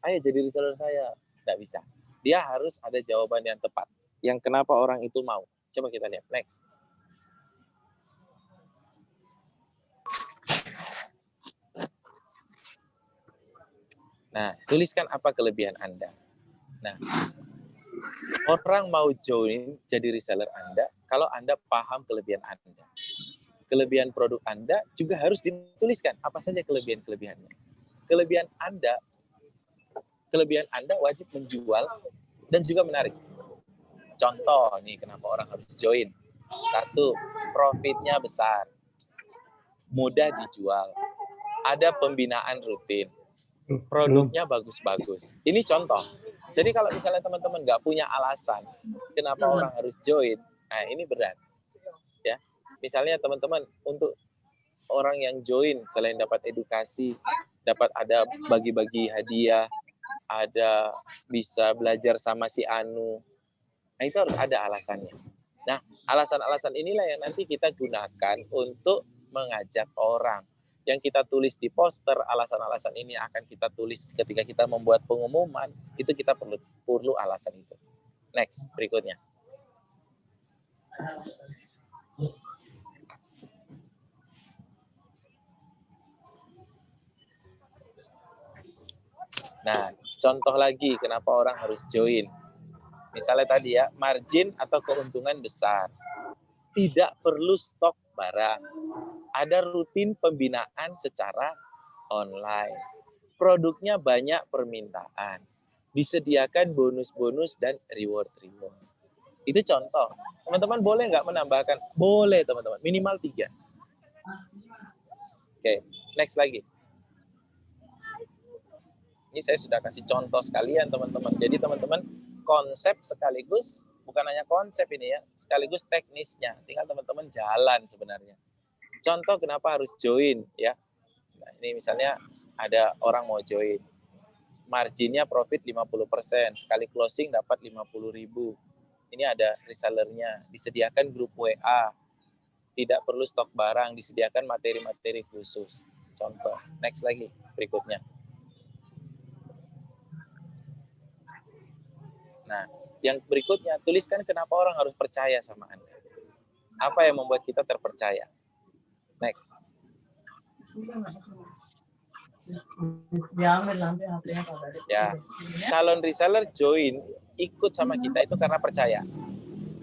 ayo jadi reseller saya. Nggak bisa. Dia harus ada jawaban yang tepat. Yang kenapa orang itu mau. Coba kita lihat. Next. Nah, tuliskan apa kelebihan Anda. Nah, orang mau join jadi reseller Anda kalau Anda paham kelebihan Anda. Kelebihan produk Anda juga harus dituliskan. Apa saja kelebihan-kelebihannya. Kelebihan Anda wajib menjual dan juga menarik. Contoh nih kenapa orang harus join. 1, profitnya besar. Mudah dijual. Ada pembinaan rutin. Produknya bagus-bagus. Ini contoh. Jadi kalau misalnya teman-teman nggak punya alasan kenapa orang harus join, nah ini berat. Ya, misalnya teman-teman untuk orang yang join selain dapat edukasi, dapat ada bagi-bagi hadiah, ada bisa belajar sama si Anu. Nah itu harus ada alasannya. Nah alasan-alasan inilah yang nanti kita gunakan untuk mengajak orang. Yang kita tulis di poster, alasan-alasan ini akan kita tulis ketika kita membuat pengumuman, itu kita perlu alasan itu. Next, berikutnya. Nah, contoh lagi kenapa orang harus join. Misalnya tadi ya, margin atau keuntungan besar. Tidak perlu stok barang. Ada rutin pembinaan secara online. Produknya banyak permintaan. Disediakan bonus-bonus dan reward-reward. Itu contoh. Teman-teman boleh nggak menambahkan? Boleh teman-teman. Minimal 3. Oke, next lagi. Ini saya sudah kasih contoh sekalian teman-teman. Jadi teman-teman konsep sekaligus, bukan hanya konsep ini ya, sekaligus teknisnya. Tinggal teman-teman jalan sebenarnya. Contoh kenapa harus join ya. Nah, ini misalnya ada orang mau join. Marginnya profit 50%, sekali closing dapat 50.000. Ini ada resellernya, disediakan grup WA. Tidak perlu stok barang, disediakan materi-materi khusus. Contoh. Next lagi, berikutnya. Nah, yang berikutnya, tuliskan kenapa orang harus percaya sama Anda. Apa yang membuat kita terpercaya? Next. Ya, calon reseller join ikut sama kita itu karena percaya.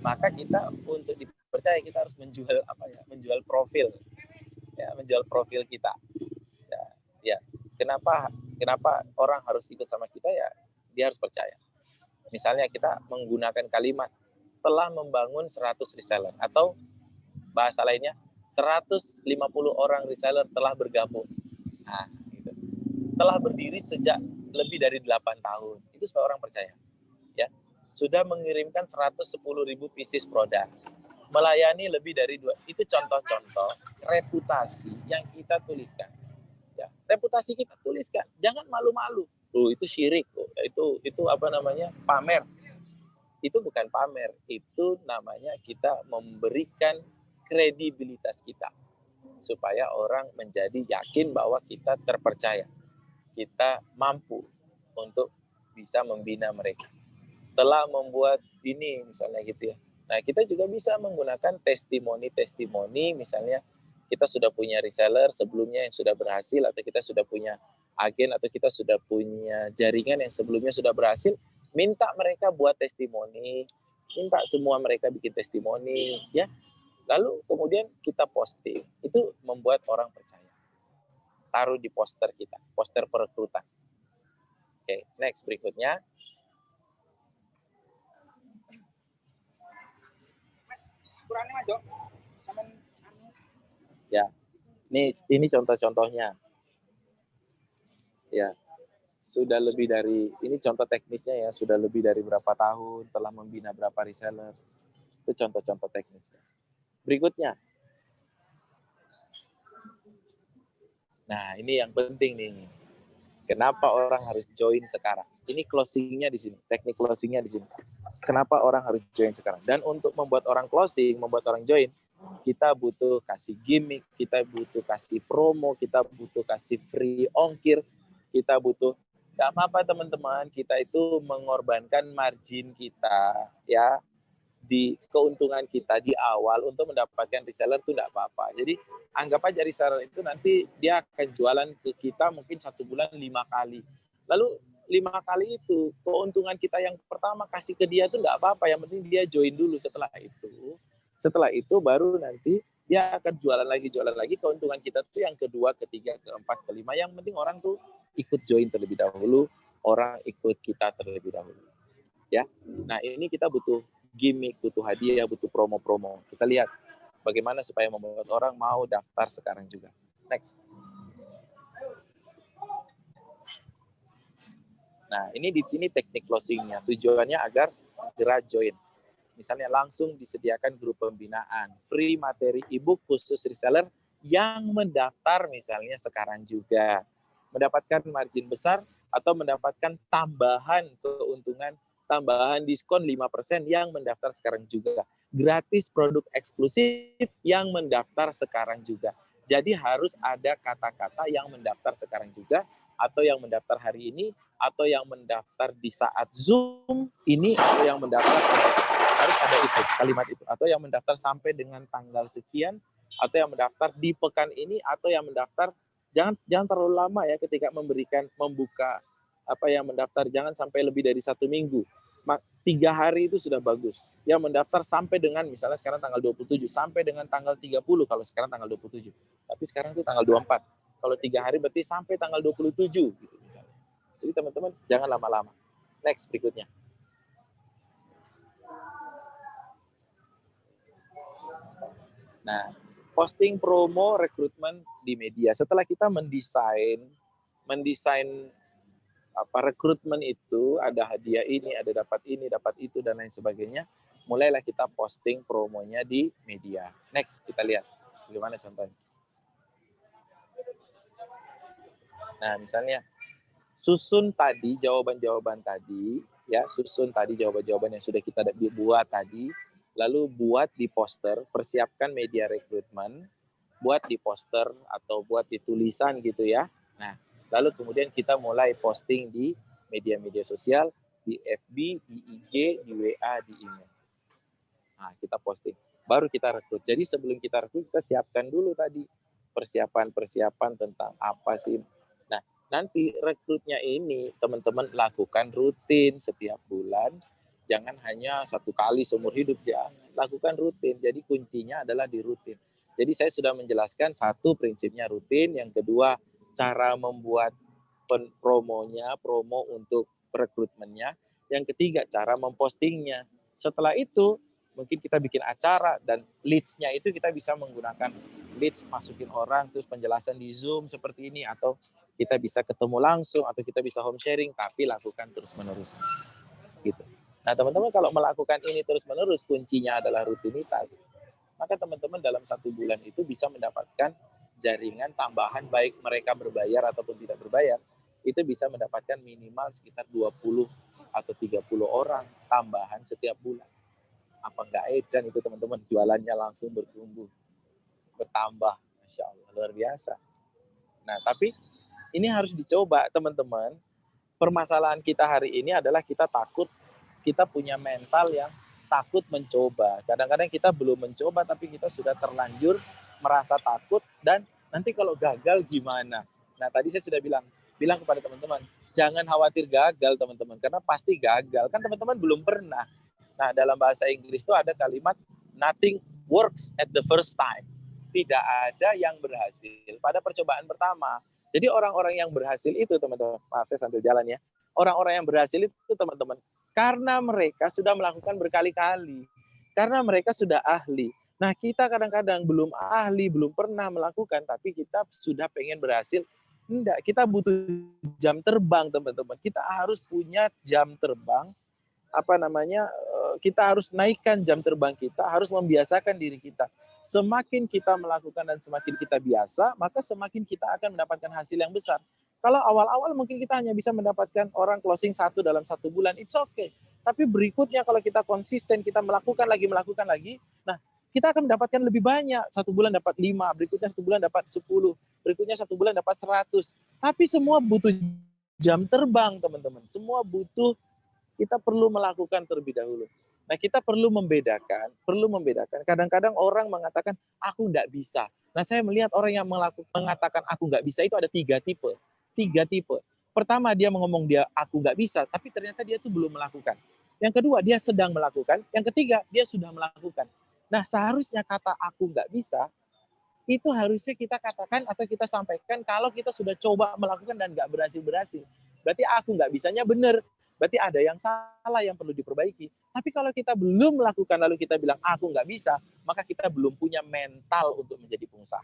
Maka kita untuk dipercaya kita harus menjual apa ya? Menjual profil. Ya, menjual profil kita. Ya. Kenapa orang harus ikut sama kita ya? Dia harus percaya. Misalnya kita menggunakan kalimat telah membangun 100 reseller atau bahasa lainnya 150 orang reseller telah bergabung. Nah, gitu. Telah berdiri sejak lebih dari 8 tahun. Itu supaya orang percaya. Ya. Sudah mengirimkan 110.000 pieces produk. Melayani lebih dari 2. Itu contoh-contoh reputasi yang kita tuliskan. Ya. Reputasi kita tuliskan. Jangan malu-malu. Itu syirik. Itu apa namanya? Pamer. Itu bukan pamer. Itu namanya kita memberikan kredibilitas kita supaya orang menjadi yakin bahwa kita terpercaya, kita mampu untuk bisa membina mereka. Telah membuat ini misalnya gitu ya. Nah kita juga bisa menggunakan testimoni misalnya kita sudah punya reseller sebelumnya yang sudah berhasil atau kita sudah punya agen atau kita sudah punya jaringan yang sebelumnya sudah berhasil, minta mereka buat testimoni, minta semua mereka bikin testimoni ya. Lalu kemudian kita posting, itu membuat orang percaya. Taruh di poster kita, poster perekrutan. Oke, next berikutnya. Ya, ini contoh-contohnya. Ya, sudah lebih dari, ini contoh teknisnya ya, sudah lebih dari berapa tahun, telah membina berapa reseller. Itu contoh-contoh teknisnya. Berikutnya. Nah, ini yang penting nih. Kenapa orang harus join sekarang? Ini closingnya di sini, teknik closingnya di sini. Kenapa orang harus join sekarang? Dan untuk membuat orang closing, membuat orang join, kita butuh kasih gimmick, kita butuh kasih promo, kita butuh kasih free ongkir, kita butuh, nggak apa-apa teman-teman, kita itu mengorbankan margin kita, ya, di keuntungan kita di awal untuk mendapatkan reseller itu nggak apa-apa. Jadi anggap aja reseller itu nanti dia akan jualan ke kita mungkin 1 bulan 5 kali. Lalu 5 kali itu keuntungan kita yang pertama kasih ke dia itu nggak apa-apa. Yang penting dia join dulu. Setelah itu baru nanti dia akan jualan lagi. Keuntungan kita tuh yang kedua, ketiga, keempat, kelima. Yang penting orang tuh ikut join terlebih dahulu. Orang ikut kita terlebih dahulu. Ya, nah ini kita butuh gimmick, butuh hadiah, butuh promo-promo. Kita lihat bagaimana supaya membuat orang mau daftar sekarang juga. Next. Nah, ini di sini teknik closingnya. Tujuannya agar segera join. Misalnya langsung disediakan grup pembinaan, free materi ebook khusus reseller yang mendaftar misalnya sekarang juga. Mendapatkan margin besar atau mendapatkan tambahan keuntungan, tambahan diskon 5% yang mendaftar sekarang juga. Gratis produk eksklusif yang mendaftar sekarang juga. Jadi harus ada kata-kata yang mendaftar sekarang juga, atau yang mendaftar hari ini, atau yang mendaftar di saat Zoom ini, atau yang mendaftar, harus ada itu, kalimat itu. Atau yang mendaftar sampai dengan tanggal sekian, atau yang mendaftar di pekan ini, atau yang mendaftar, jangan terlalu lama ya ketika membuka apa yang mendaftar, jangan sampai lebih dari 1 minggu. 3 hari itu sudah bagus. Yang mendaftar sampai dengan misalnya sekarang tanggal 27 sampai dengan tanggal 30 kalau sekarang tanggal 27. Tapi sekarang itu tanggal 24. Kalau 3 hari berarti sampai tanggal 27 gitu misalnya. Jadi teman-teman jangan lama-lama. Next berikutnya. Nah, posting promo rekrutmen di media. Setelah kita mendesain rekrutmen itu, ada hadiah ini, ada dapat ini, dapat itu, dan lain sebagainya. Mulailah kita posting promonya di media. Next, kita lihat bagaimana contohnya. Nah, misalnya, susun tadi jawaban-jawaban tadi, ya, susun tadi jawaban-jawaban yang sudah kita buat tadi, lalu buat di poster, persiapkan media rekrutmen, buat di poster atau buat di tulisan gitu ya. Nah, lalu kemudian kita mulai posting di media-media sosial, di FB, di IG, di WA, di email. Nah, kita posting. Baru kita rekrut. Jadi sebelum kita rekrut, kita siapkan dulu tadi persiapan-persiapan tentang apa sih. Nah, nanti rekrutnya ini teman-teman lakukan rutin setiap bulan. Jangan hanya 1 kali seumur hidup, jangan. Lakukan rutin. Jadi kuncinya adalah di rutin. Jadi saya sudah menjelaskan, 1 prinsipnya rutin, yang kedua cara membuat promonya, promo untuk rekrutmennya. Yang ketiga, cara mempostingnya. Setelah itu, mungkin kita bikin acara, dan leads-nya itu kita bisa menggunakan leads, masukin orang, terus penjelasan di Zoom seperti ini, atau kita bisa ketemu langsung, atau kita bisa home sharing, tapi lakukan terus-menerus. Gitu. Nah, teman-teman kalau melakukan ini terus-menerus, kuncinya adalah rutinitas. Maka teman-teman dalam 1 bulan itu bisa mendapatkan jaringan tambahan, baik mereka berbayar ataupun tidak berbayar, itu bisa mendapatkan minimal sekitar 20 atau 30 orang tambahan setiap bulan. Apa enggak edan itu teman-teman, jualannya langsung bertumbuh, bertambah, Masya Allah, luar biasa. Nah, tapi ini harus dicoba teman-teman. Permasalahan kita hari ini adalah kita takut, kita punya mental yang takut mencoba. Kadang-kadang kita belum mencoba, tapi kita sudah terlanjur merasa takut, dan nanti kalau gagal gimana? Nah, tadi saya sudah bilang kepada teman-teman, jangan khawatir gagal teman-teman, karena pasti gagal. Kan teman-teman belum pernah. Nah, dalam bahasa Inggris itu ada kalimat nothing works at the first time. Tidak ada yang berhasil pada percobaan pertama. Jadi orang-orang yang berhasil itu teman-teman, maaf saya sambil jalan ya. Orang-orang yang berhasil itu teman-teman, karena mereka sudah melakukan berkali-kali, karena mereka sudah ahli. Nah, kita kadang-kadang belum ahli, belum pernah melakukan, tapi kita sudah pengen berhasil. Enggak, kita butuh jam terbang, teman-teman. Kita harus punya jam terbang, kita harus naikkan jam terbang kita, harus membiasakan diri kita. Semakin kita melakukan dan semakin kita biasa, maka semakin kita akan mendapatkan hasil yang besar. Kalau awal-awal mungkin kita hanya bisa mendapatkan orang closing 1 dalam 1 bulan, it's okay. Tapi berikutnya kalau kita konsisten, kita melakukan lagi, nah kita akan mendapatkan lebih banyak. 1 bulan dapat 5, berikutnya 1 bulan dapat 10, berikutnya 1 bulan dapat 100. Tapi semua butuh jam terbang, teman-teman. Semua butuh, kita perlu melakukan terlebih dahulu. Nah, kita perlu membedakan. Kadang-kadang orang mengatakan, aku nggak bisa. Nah, saya melihat orang yang mengatakan aku nggak bisa itu ada 3 tipe. 3 tipe. Pertama, dia ngomong aku nggak bisa, tapi ternyata dia tuh belum melakukan. Yang kedua, dia sedang melakukan. Yang ketiga, dia sudah melakukan. Nah, seharusnya kata aku nggak bisa, itu harusnya kita katakan atau kita sampaikan kalau kita sudah coba melakukan dan nggak berhasil-berhasil. Berarti aku nggak bisanya benar. Berarti ada yang salah yang perlu diperbaiki. Tapi kalau kita belum melakukan lalu kita bilang aku nggak bisa, maka kita belum punya mental untuk menjadi pengusaha.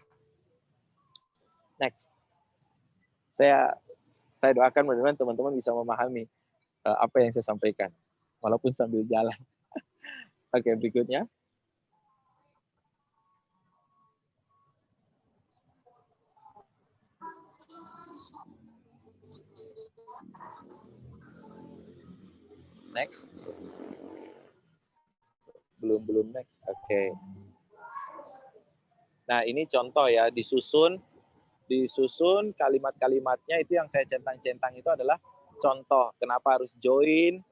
Next. Saya doakan mudah-mudahan teman-teman bisa memahami apa yang saya sampaikan, walaupun sambil jalan. Oke, berikutnya. Next. Belum next. Oke. Nah, ini contoh ya, disusun kalimat-kalimatnya itu yang saya centang-centang itu adalah contoh kenapa harus join,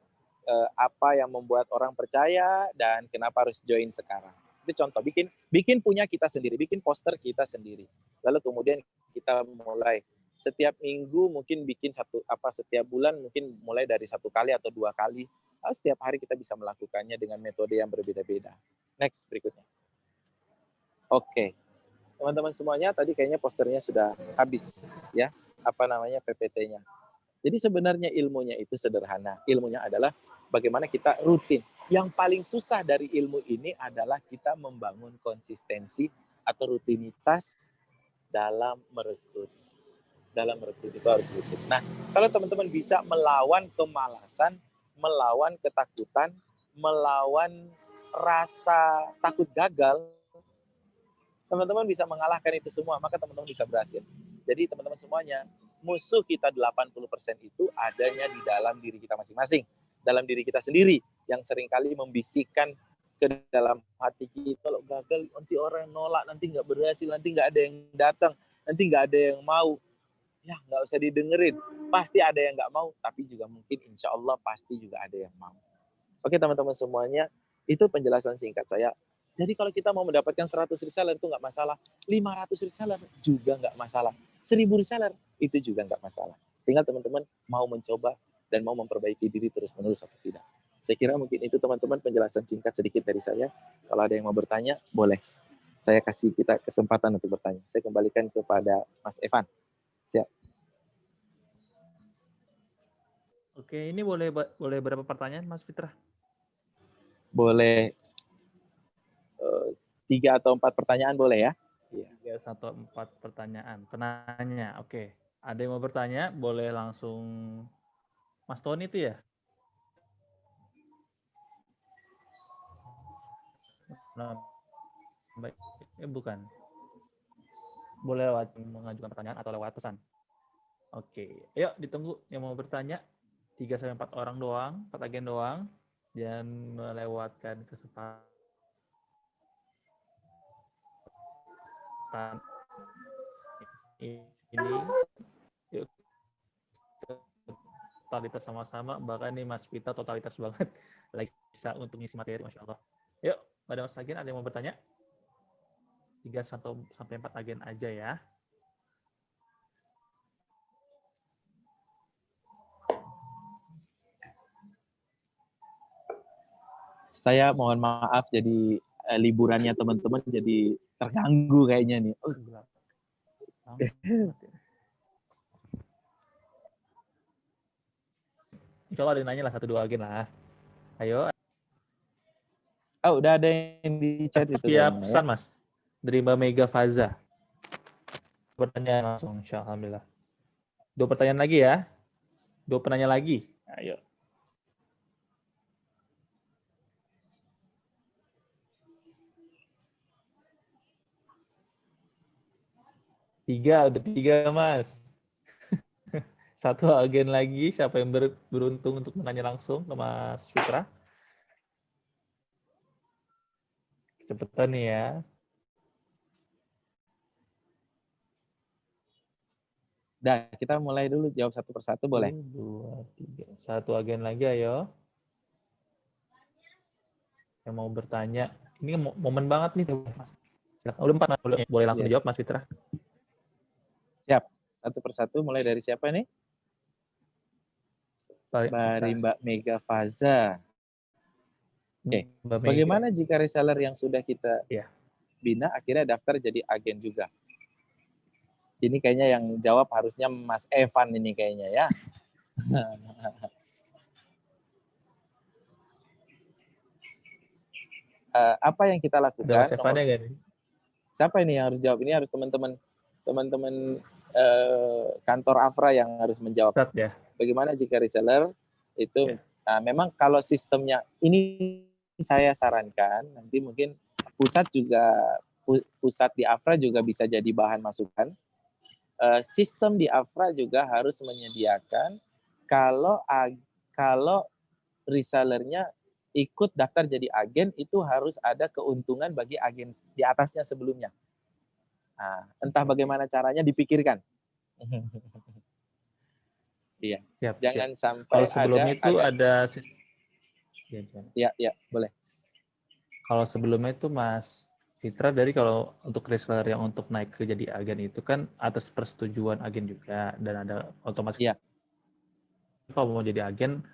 apa yang membuat orang percaya, dan kenapa harus join sekarang. Itu contoh, bikin punya kita sendiri, bikin poster kita sendiri. Lalu kemudian kita mulai setiap minggu mungkin bikin setiap bulan mungkin mulai dari 1 kali atau 2 kali. Lalu setiap hari kita bisa melakukannya dengan metode yang berbeda-beda. Next, berikutnya. Oke. Teman-teman semuanya tadi kayaknya posternya sudah habis ya, PPT-nya. Jadi sebenarnya ilmunya itu sederhana. Ilmunya adalah bagaimana kita rutin. Yang paling susah dari ilmu ini adalah kita membangun konsistensi atau rutinitas dalam merekrut. Dalam merekrut itu harus rutin. Nah, kalau teman-teman bisa melawan kemalasan, melawan ketakutan, melawan rasa takut gagal, teman-teman bisa mengalahkan itu semua, maka teman-teman bisa berhasil. Jadi teman-teman semuanya, musuh kita 80% itu adanya di dalam diri kita masing-masing. Dalam diri kita sendiri, yang seringkali membisikkan ke dalam hati kita, kalau gagal nanti orang nolak, nanti nggak berhasil, nanti nggak ada yang datang, nanti nggak ada yang mau. Ya, nggak usah didengerin. Pasti ada yang nggak mau, tapi juga mungkin insya Allah pasti juga ada yang mau. Oke teman-teman semuanya, itu penjelasan singkat saya. Jadi kalau kita mau mendapatkan 100 reseller itu nggak masalah. 500 reseller juga nggak masalah. 1000 reseller itu juga nggak masalah. Tinggal teman-teman mau mencoba dan mau memperbaiki diri terus-menerus atau tidak. Saya kira mungkin itu teman-teman penjelasan singkat sedikit dari saya. Kalau ada yang mau bertanya, boleh. Saya kasih kita kesempatan untuk bertanya. Saya kembalikan kepada Mas Evan. Siap. Oke, ini boleh berapa pertanyaan, Mas Fitra? Boleh 3 atau 4 pertanyaan boleh ya? 3 atau 4 pertanyaan. Penanya, oke. Ada yang mau bertanya, boleh langsung Mas Tony itu ya? Nah, baik. Bukan. Boleh lewat mengajukan pertanyaan atau lewat pesan. Oke, yuk ditunggu yang mau bertanya. 3-4 orang doang, 4 agen doang. Jangan melewatkan kesempatan ini. Yuk, totalitas sama-sama. Bahkan nih Mas Vita totalitas banget. Lagi bisa untuk ngisi materi, Masya Allah. Yuk, pada Mas Agen ada yang mau bertanya? 3-4 agen aja ya. Saya mohon maaf jadi liburannya teman-teman jadi terganggu kayaknya nih. Insya Allah ada yang nanya lah 1-2 agen lah. Ayo. Oh, udah ada yang di chat itu. Via kayaknya, pesan Mas. Dari Mbak Mega Faza. Pertanyaan langsung, insya Alhamdulillah. 2 pertanyaan lagi ya. 2 penanya lagi. Ayo. Udah 3 Mas. 1 agen lagi. Siapa yang beruntung untuk menanya langsung ke Mas Fitra? Cepetan nih ya. Dah, kita mulai dulu jawab satu persatu boleh. 2, 3. 1 agen lagi ayo. Yang mau bertanya. Ini momen banget nih. Mas. Silakan. Udah 4 Mas. Boleh langsung dijawab Mas Fitra. Siap. Satu persatu mulai dari siapa nih? Dari Mbak Mega Faza. Oke. Bagaimana jika reseller yang sudah kita bina akhirnya daftar jadi agen juga? Ini kayaknya yang jawab harusnya Mas Evan ini kayaknya ya. Apa yang kita lakukan? Siapa ini yang harus jawab? Ini harus teman-teman kantor Afra yang harus menjawab. Bagaimana jika reseller itu memang kalau sistemnya ini saya sarankan nanti mungkin pusat di Afra juga bisa jadi bahan masukan. Sistem di Afra juga harus menyediakan kalau resellernya ikut daftar jadi agen itu harus ada keuntungan bagi agen di atasnya sebelumnya. Nah, entah bagaimana caranya dipikirkan. Iya. Jangan sampai kalau sebelumnya ada ya boleh. Kalau sebelumnya itu Mas Fitra dari kalau untuk reseller yang untuk naik ke jadi agen itu kan atas persetujuan agen juga dan ada otomatis. Kalau mau jadi agen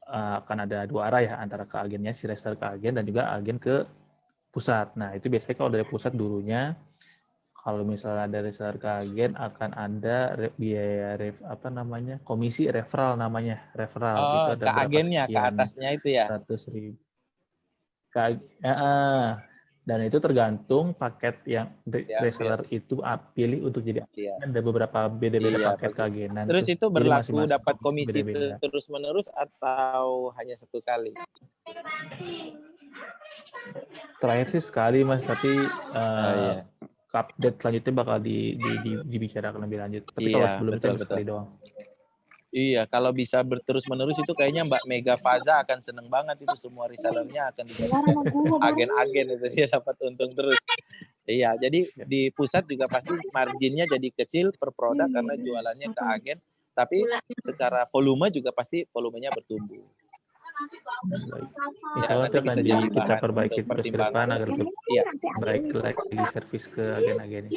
akan ada 2 arah ya antara ke agennya si reseller ke agen dan juga agen ke pusat. Nah itu biasanya kalau dari pusat dulunya kalau misalnya ada reseller ke agen akan ada biaya komisi referral namanya itu ada ke agennya ke atasnya itu ya 100.000. Dan itu tergantung paket yang reseller itu pilih untuk jadi agen. Ada beberapa beda-beda paket keagenan. Terus itu berlaku dapat komisi terus-menerus atau hanya 1 kali? Terakhir sih sekali Mas, tapi update selanjutnya bakal dibicarakan lebih lanjut. Tapi kalau sebelum itu sekali doang. Iya, kalau bisa berterus-menerus itu kayaknya Mbak Mega Faza akan seneng banget itu semua resellernya akan dijadikan agen-agen itu dia dapat untung terus. Iya, jadi di pusat juga pasti marginnya jadi kecil per produk karena jualannya ke agen, tapi secara volume juga pasti volumenya bertumbuh. Insya Allah akan kita perbaiki terus ke depan agar lebih baik lagi servis ke agen-agen.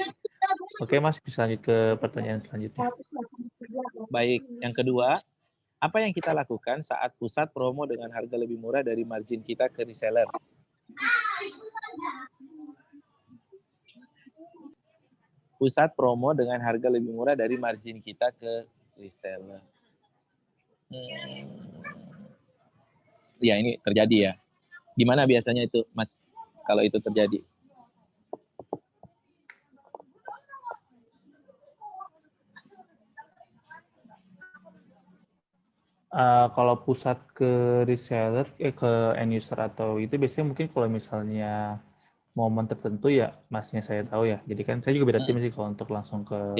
Oke Mas, bisa lanjut ke pertanyaan selanjutnya. Baik, yang kedua, apa yang kita lakukan saat pusat promo dengan harga lebih murah dari margin kita ke reseller? Pusat promo dengan harga lebih murah dari margin kita ke reseller. Ya, ini terjadi ya. Gimana biasanya itu, Mas, kalau itu terjadi? Kalau pusat ke reseller, ke end user atau itu biasanya mungkin kalau misalnya momen tertentu ya Masnya saya tahu ya. Jadi kan saya juga beda tim sih kalau untuk langsung ke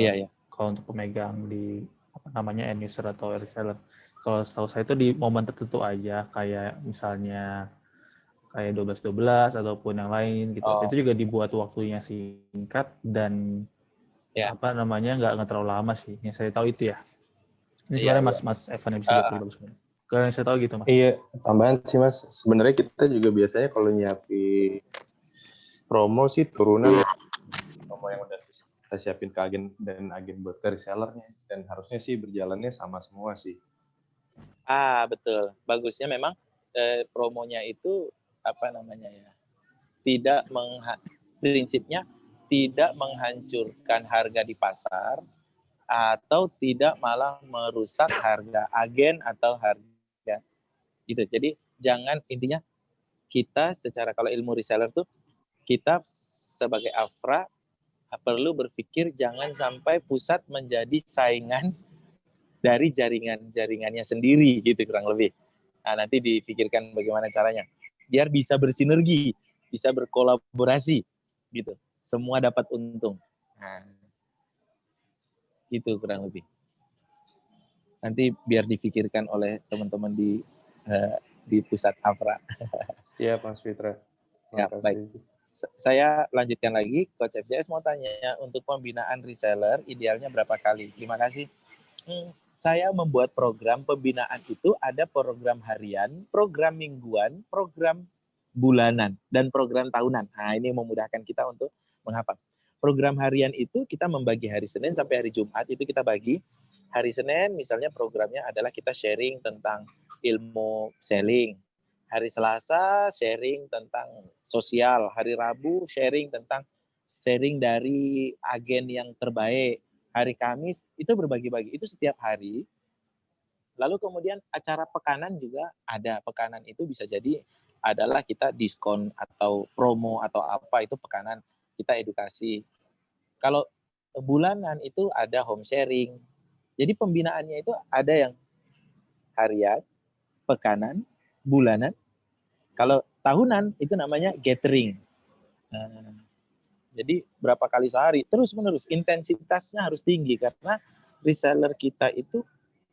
kalau untuk pemegang di end user atau reseller. Kalau setahu saya itu di momen tertentu aja kayak misalnya kayak 12-12 ataupun yang lain gitu. Itu juga dibuat waktunya singkat dan nggak terlalu lama sih. Yang saya tahu itu ya. Ini sebenarnya Mas Evan yang bisa jawab bagus. Kalau yang saya tahu gitu Mas. Iya, tambahan sih Mas. Sebenarnya kita juga biasanya kalau nyiapin promo sih turunan promo yang udah kita siapin ke agen dan agen buat ke resellernya, dan harusnya sih berjalannya sama semua sih. Betul. Bagusnya memang promonya itu prinsipnya tidak menghancurkan harga di pasar atau tidak malah merusak harga agen atau harga Gitu. Jadi jangan, intinya kita secara, kalau ilmu reseller tuh kita sebagai Afra perlu berpikir jangan sampai pusat menjadi saingan dari jaringannya sendiri gitu kurang lebih. Nah, nanti dipikirkan bagaimana caranya biar bisa bersinergi, bisa berkolaborasi gitu. Semua dapat untung. Nah, gitu kurang lebih. Nanti biar dipikirkan oleh teman-teman di pusat Afra. Siap Mas Fitra. Ya, baik. Saya lanjutkan lagi. Coach FCS mau tanya, untuk pembinaan reseller idealnya berapa kali? Terima kasih. Saya membuat program pembinaan itu ada program harian, program mingguan, program bulanan, dan program tahunan. Nah, ini memudahkan kita untuk menghafal. Program harian itu kita membagi hari Senin sampai hari Jumat, itu kita bagi. Hari Senin misalnya programnya adalah kita sharing tentang ilmu selling. Hari Selasa sharing tentang sosial. Hari Rabu sharing tentang sharing dari agen yang terbaik. Hari Kamis itu berbagi-bagi, itu setiap hari. Lalu kemudian acara pekanan juga ada. Pekanan itu bisa jadi adalah kita diskon atau promo atau apa, itu pekanan, kita edukasi. Kalau bulanan itu ada home sharing. Jadi pembinaannya itu ada yang harian, pekanan, bulanan. Kalau tahunan itu namanya gathering. Nah, jadi berapa kali sehari, terus-menerus, intensitasnya harus tinggi karena reseller kita itu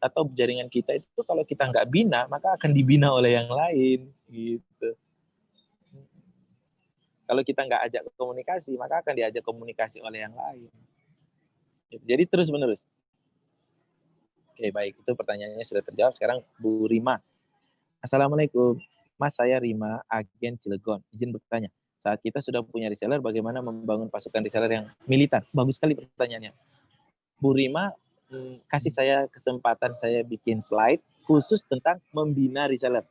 atau jaringan kita itu kalau kita nggak bina maka akan dibina oleh yang lain gitu. Kalau kita nggak ajak komunikasi maka akan diajak komunikasi oleh yang lain. Jadi terus-menerus. Oke, baik, itu pertanyaannya sudah terjawab. Sekarang Bu Rima. Assalamualaikum, Mas, saya Rima, agen Cilegon. Izin bertanya. Saat kita sudah punya reseller, bagaimana membangun pasukan reseller yang militan? Bagus sekali pertanyaannya. Bu Rima, kasih saya kesempatan saya bikin slide khusus tentang membina reseller.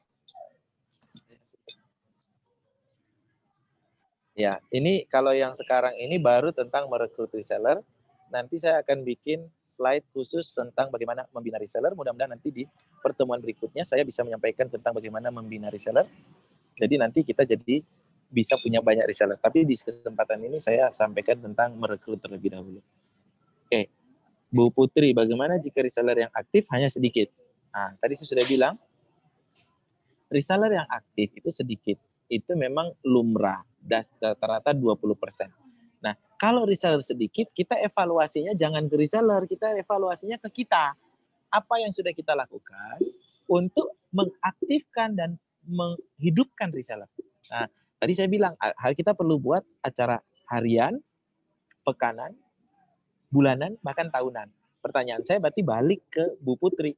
Ya, ini kalau yang sekarang ini baru tentang merekrut reseller. Nanti saya akan bikin slide khusus tentang bagaimana membina reseller. Mudah-mudahan nanti di pertemuan berikutnya saya bisa menyampaikan tentang bagaimana membina reseller. Jadi nanti kita jadi bisa punya banyak reseller. Tapi di kesempatan ini saya sampaikan tentang merekrut terlebih dahulu. Oke, Bu Putri, bagaimana jika reseller yang aktif hanya sedikit? Nah, tadi saya sudah bilang, reseller yang aktif itu sedikit. Itu memang lumrah, rata-rata 20%. Nah, kalau reseller sedikit, kita evaluasinya jangan ke reseller, kita evaluasinya ke kita. Apa yang sudah kita lakukan untuk mengaktifkan dan menghidupkan reseller. Nah, tadi saya bilang, kita perlu buat acara harian, pekanan, bulanan, bahkan tahunan. Pertanyaan saya berarti balik ke Bu Putri.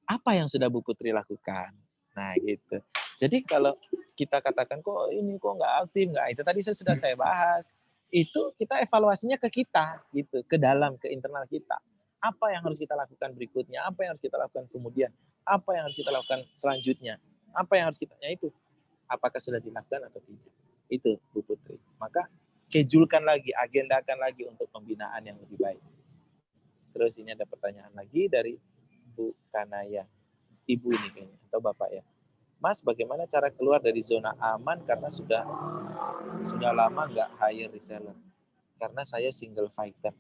Apa yang sudah Bu Putri lakukan? Nah, gitu. Jadi kalau kita katakan, kok ini kok nggak aktif, nggak, itu tadi sudah saya bahas. Itu kita evaluasinya ke kita, gitu, ke dalam, ke internal kita. Apa yang harus kita lakukan berikutnya? Apa yang harus kita lakukan kemudian? Apa yang harus kita lakukan selanjutnya? Apa yang harus kita, itu apakah sudah dilakukan atau tidak? Itu Bu Putri. Maka schedulekan lagi, agendakan lagi untuk pembinaan yang lebih baik. Terus ini ada pertanyaan lagi dari Bu Kanaya. Ibu ini kayaknya, atau Bapak ya. Mas, bagaimana cara keluar dari zona aman karena sudah lama nggak hire reseller? Karena saya single fighter.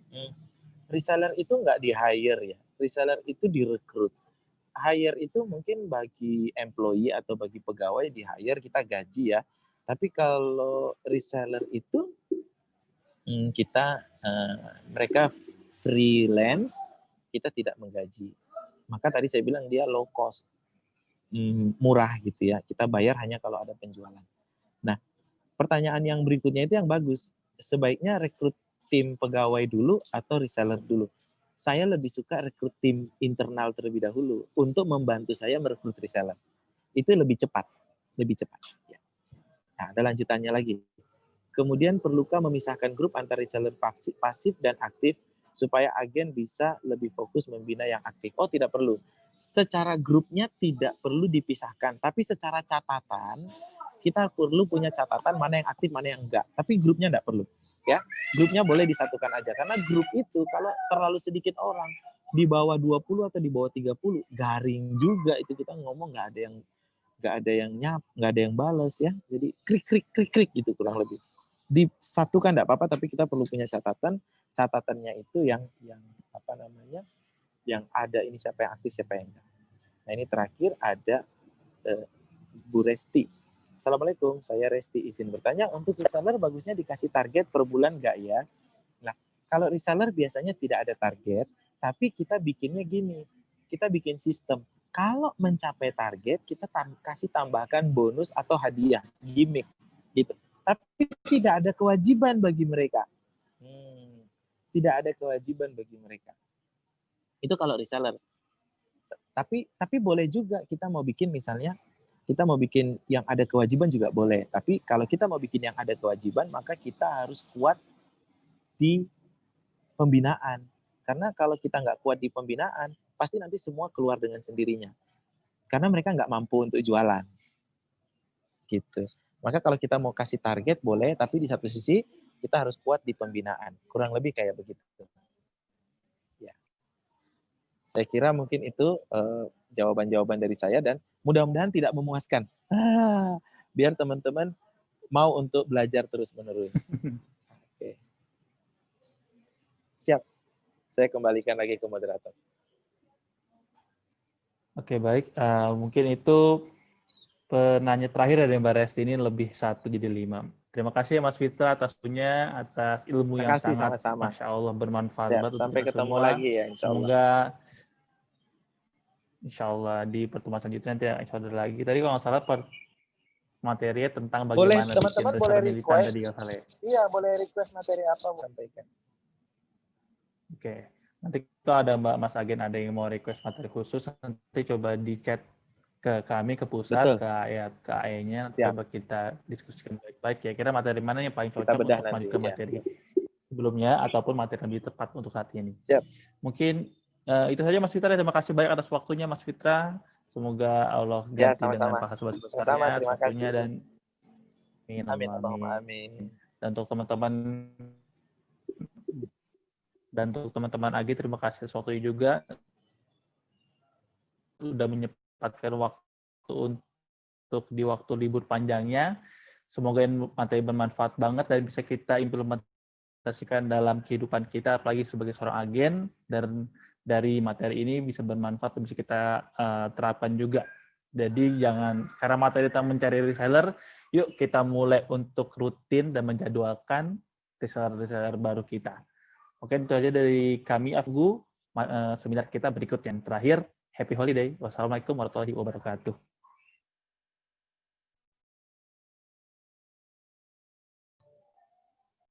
Reseller itu nggak di-hire ya. Reseller itu direkrut. Hire itu mungkin bagi employee atau bagi pegawai di-hire, kita gaji ya. Tapi kalau reseller itu mereka freelance, kita tidak menggaji. Maka tadi saya bilang dia low cost, murah gitu ya. Kita bayar hanya kalau ada penjualan. Nah, pertanyaan yang berikutnya itu yang bagus. Sebaiknya rekrut tim pegawai dulu atau reseller dulu? Saya lebih suka rekrut tim internal terlebih dahulu untuk membantu saya merekrut reseller. Itu lebih cepat. Ya. Nah, ada lanjutannya lagi. Kemudian perlukah memisahkan grup antara reseller pasif dan aktif supaya agen bisa lebih fokus membina yang aktif? Oh, tidak perlu. Secara grupnya tidak perlu dipisahkan, tapi secara catatan kita perlu punya catatan mana yang aktif, mana yang enggak. Tapi grupnya enggak perlu. Ya, grupnya boleh disatukan aja karena grup itu kalau terlalu sedikit orang di bawah 20 atau di bawah 30 garing juga itu, kita ngomong nggak ada yang nggak ada yang nyap, nggak ada yang bales ya. Jadi krik krik krik krik gitu kurang lebih. Disatukan nggak apa-apa, tapi kita perlu punya catatan. Catatannya itu yang apa namanya, yang ada ini siapa yang aktif, siapa yang enggak. Nah ini terakhir ada Bu Resti. Assalamualaikum, saya Resti, izin bertanya, untuk reseller bagusnya dikasih target per bulan nggak ya? Nah, kalau reseller biasanya tidak ada target, tapi kita bikinnya gini, kita bikin sistem. Kalau mencapai target, kita kasih tambahkan bonus atau hadiah, gimmick, gitu. Tapi tidak ada kewajiban bagi mereka. Tidak ada kewajiban bagi mereka. Itu kalau reseller. Tapi boleh juga kita mau bikin misalnya, kita mau bikin yang ada kewajiban juga boleh. Tapi kalau kita mau bikin yang ada kewajiban, maka kita harus kuat di pembinaan. Karena kalau kita nggak kuat di pembinaan, pasti nanti semua keluar dengan sendirinya. Karena mereka nggak mampu untuk jualan. Gitu. Maka kalau kita mau kasih target boleh, tapi di satu sisi kita harus kuat di pembinaan. Kurang lebih kayak begitu. Ya. Saya kira mungkin itu jawaban-jawaban dari saya dan mudah-mudahan tidak memuaskan. Biar teman-teman mau untuk belajar terus-menerus. Oke. Siap. Saya kembalikan lagi ke moderator. Oke, baik. Mungkin itu penanya terakhir dari Mbak Resti, ini lebih 1 jadi 5. Terima kasih ya Mas Fitra atas punya, atas ilmu yang kasih, sangat, sama-sama. Masya Allah, bermanfaat Siap. banget untuk Sampai kita ketemu semua. lagi ya, insya Allah. Semoga insya Allah di pertemuan selanjutnya nanti insya Allah lagi. Tadi kalau nggak salah materinya tentang Boleh, bagaimana teman-teman bikin boleh reseller militan request. tadi kalau salah ya. Iya, boleh request materi apa mau sampaikan. Oke. Nanti kalau ada Mas Agen ada yang mau request materi khusus, nanti coba di chat ke kami, ke pusat, Betul. ke AE-nya, Siap. coba kita diskusikan baik-baik. Kira-kira materi mana yang paling Kita cocok bedah untuk nanti, maju ke ya. materi sebelumnya, ataupun materi yang lebih tepat untuk saat ini. Siap. Mungkin itu saja Mas Fitra. Terima kasih banyak atas waktunya Mas Fitra. Semoga Allah Ya, ganti dengan sama-sama. pahala sebesar Sama-sama, besarnya terima waktunya kasih. dan Amin, Allahumma amin. Dan untuk teman-teman AG, terima kasih atas waktunya juga. Sudah menyempatkan waktu untuk di waktu libur panjangnya. Semoga materi bermanfaat banget dan bisa kita implementasikan dalam kehidupan kita, apalagi sebagai seorang agen, dan dari materi ini bisa bermanfaat dan bisa kita terapkan juga. Jadi jangan, karena materi tentang mencari reseller, yuk kita mulai untuk rutin dan menjadwalkan reseller baru kita. Oke, itu aja dari kami, Afgu. Seminar kita berikut yang terakhir. Happy Holiday. Wassalamualaikum warahmatullahi wabarakatuh.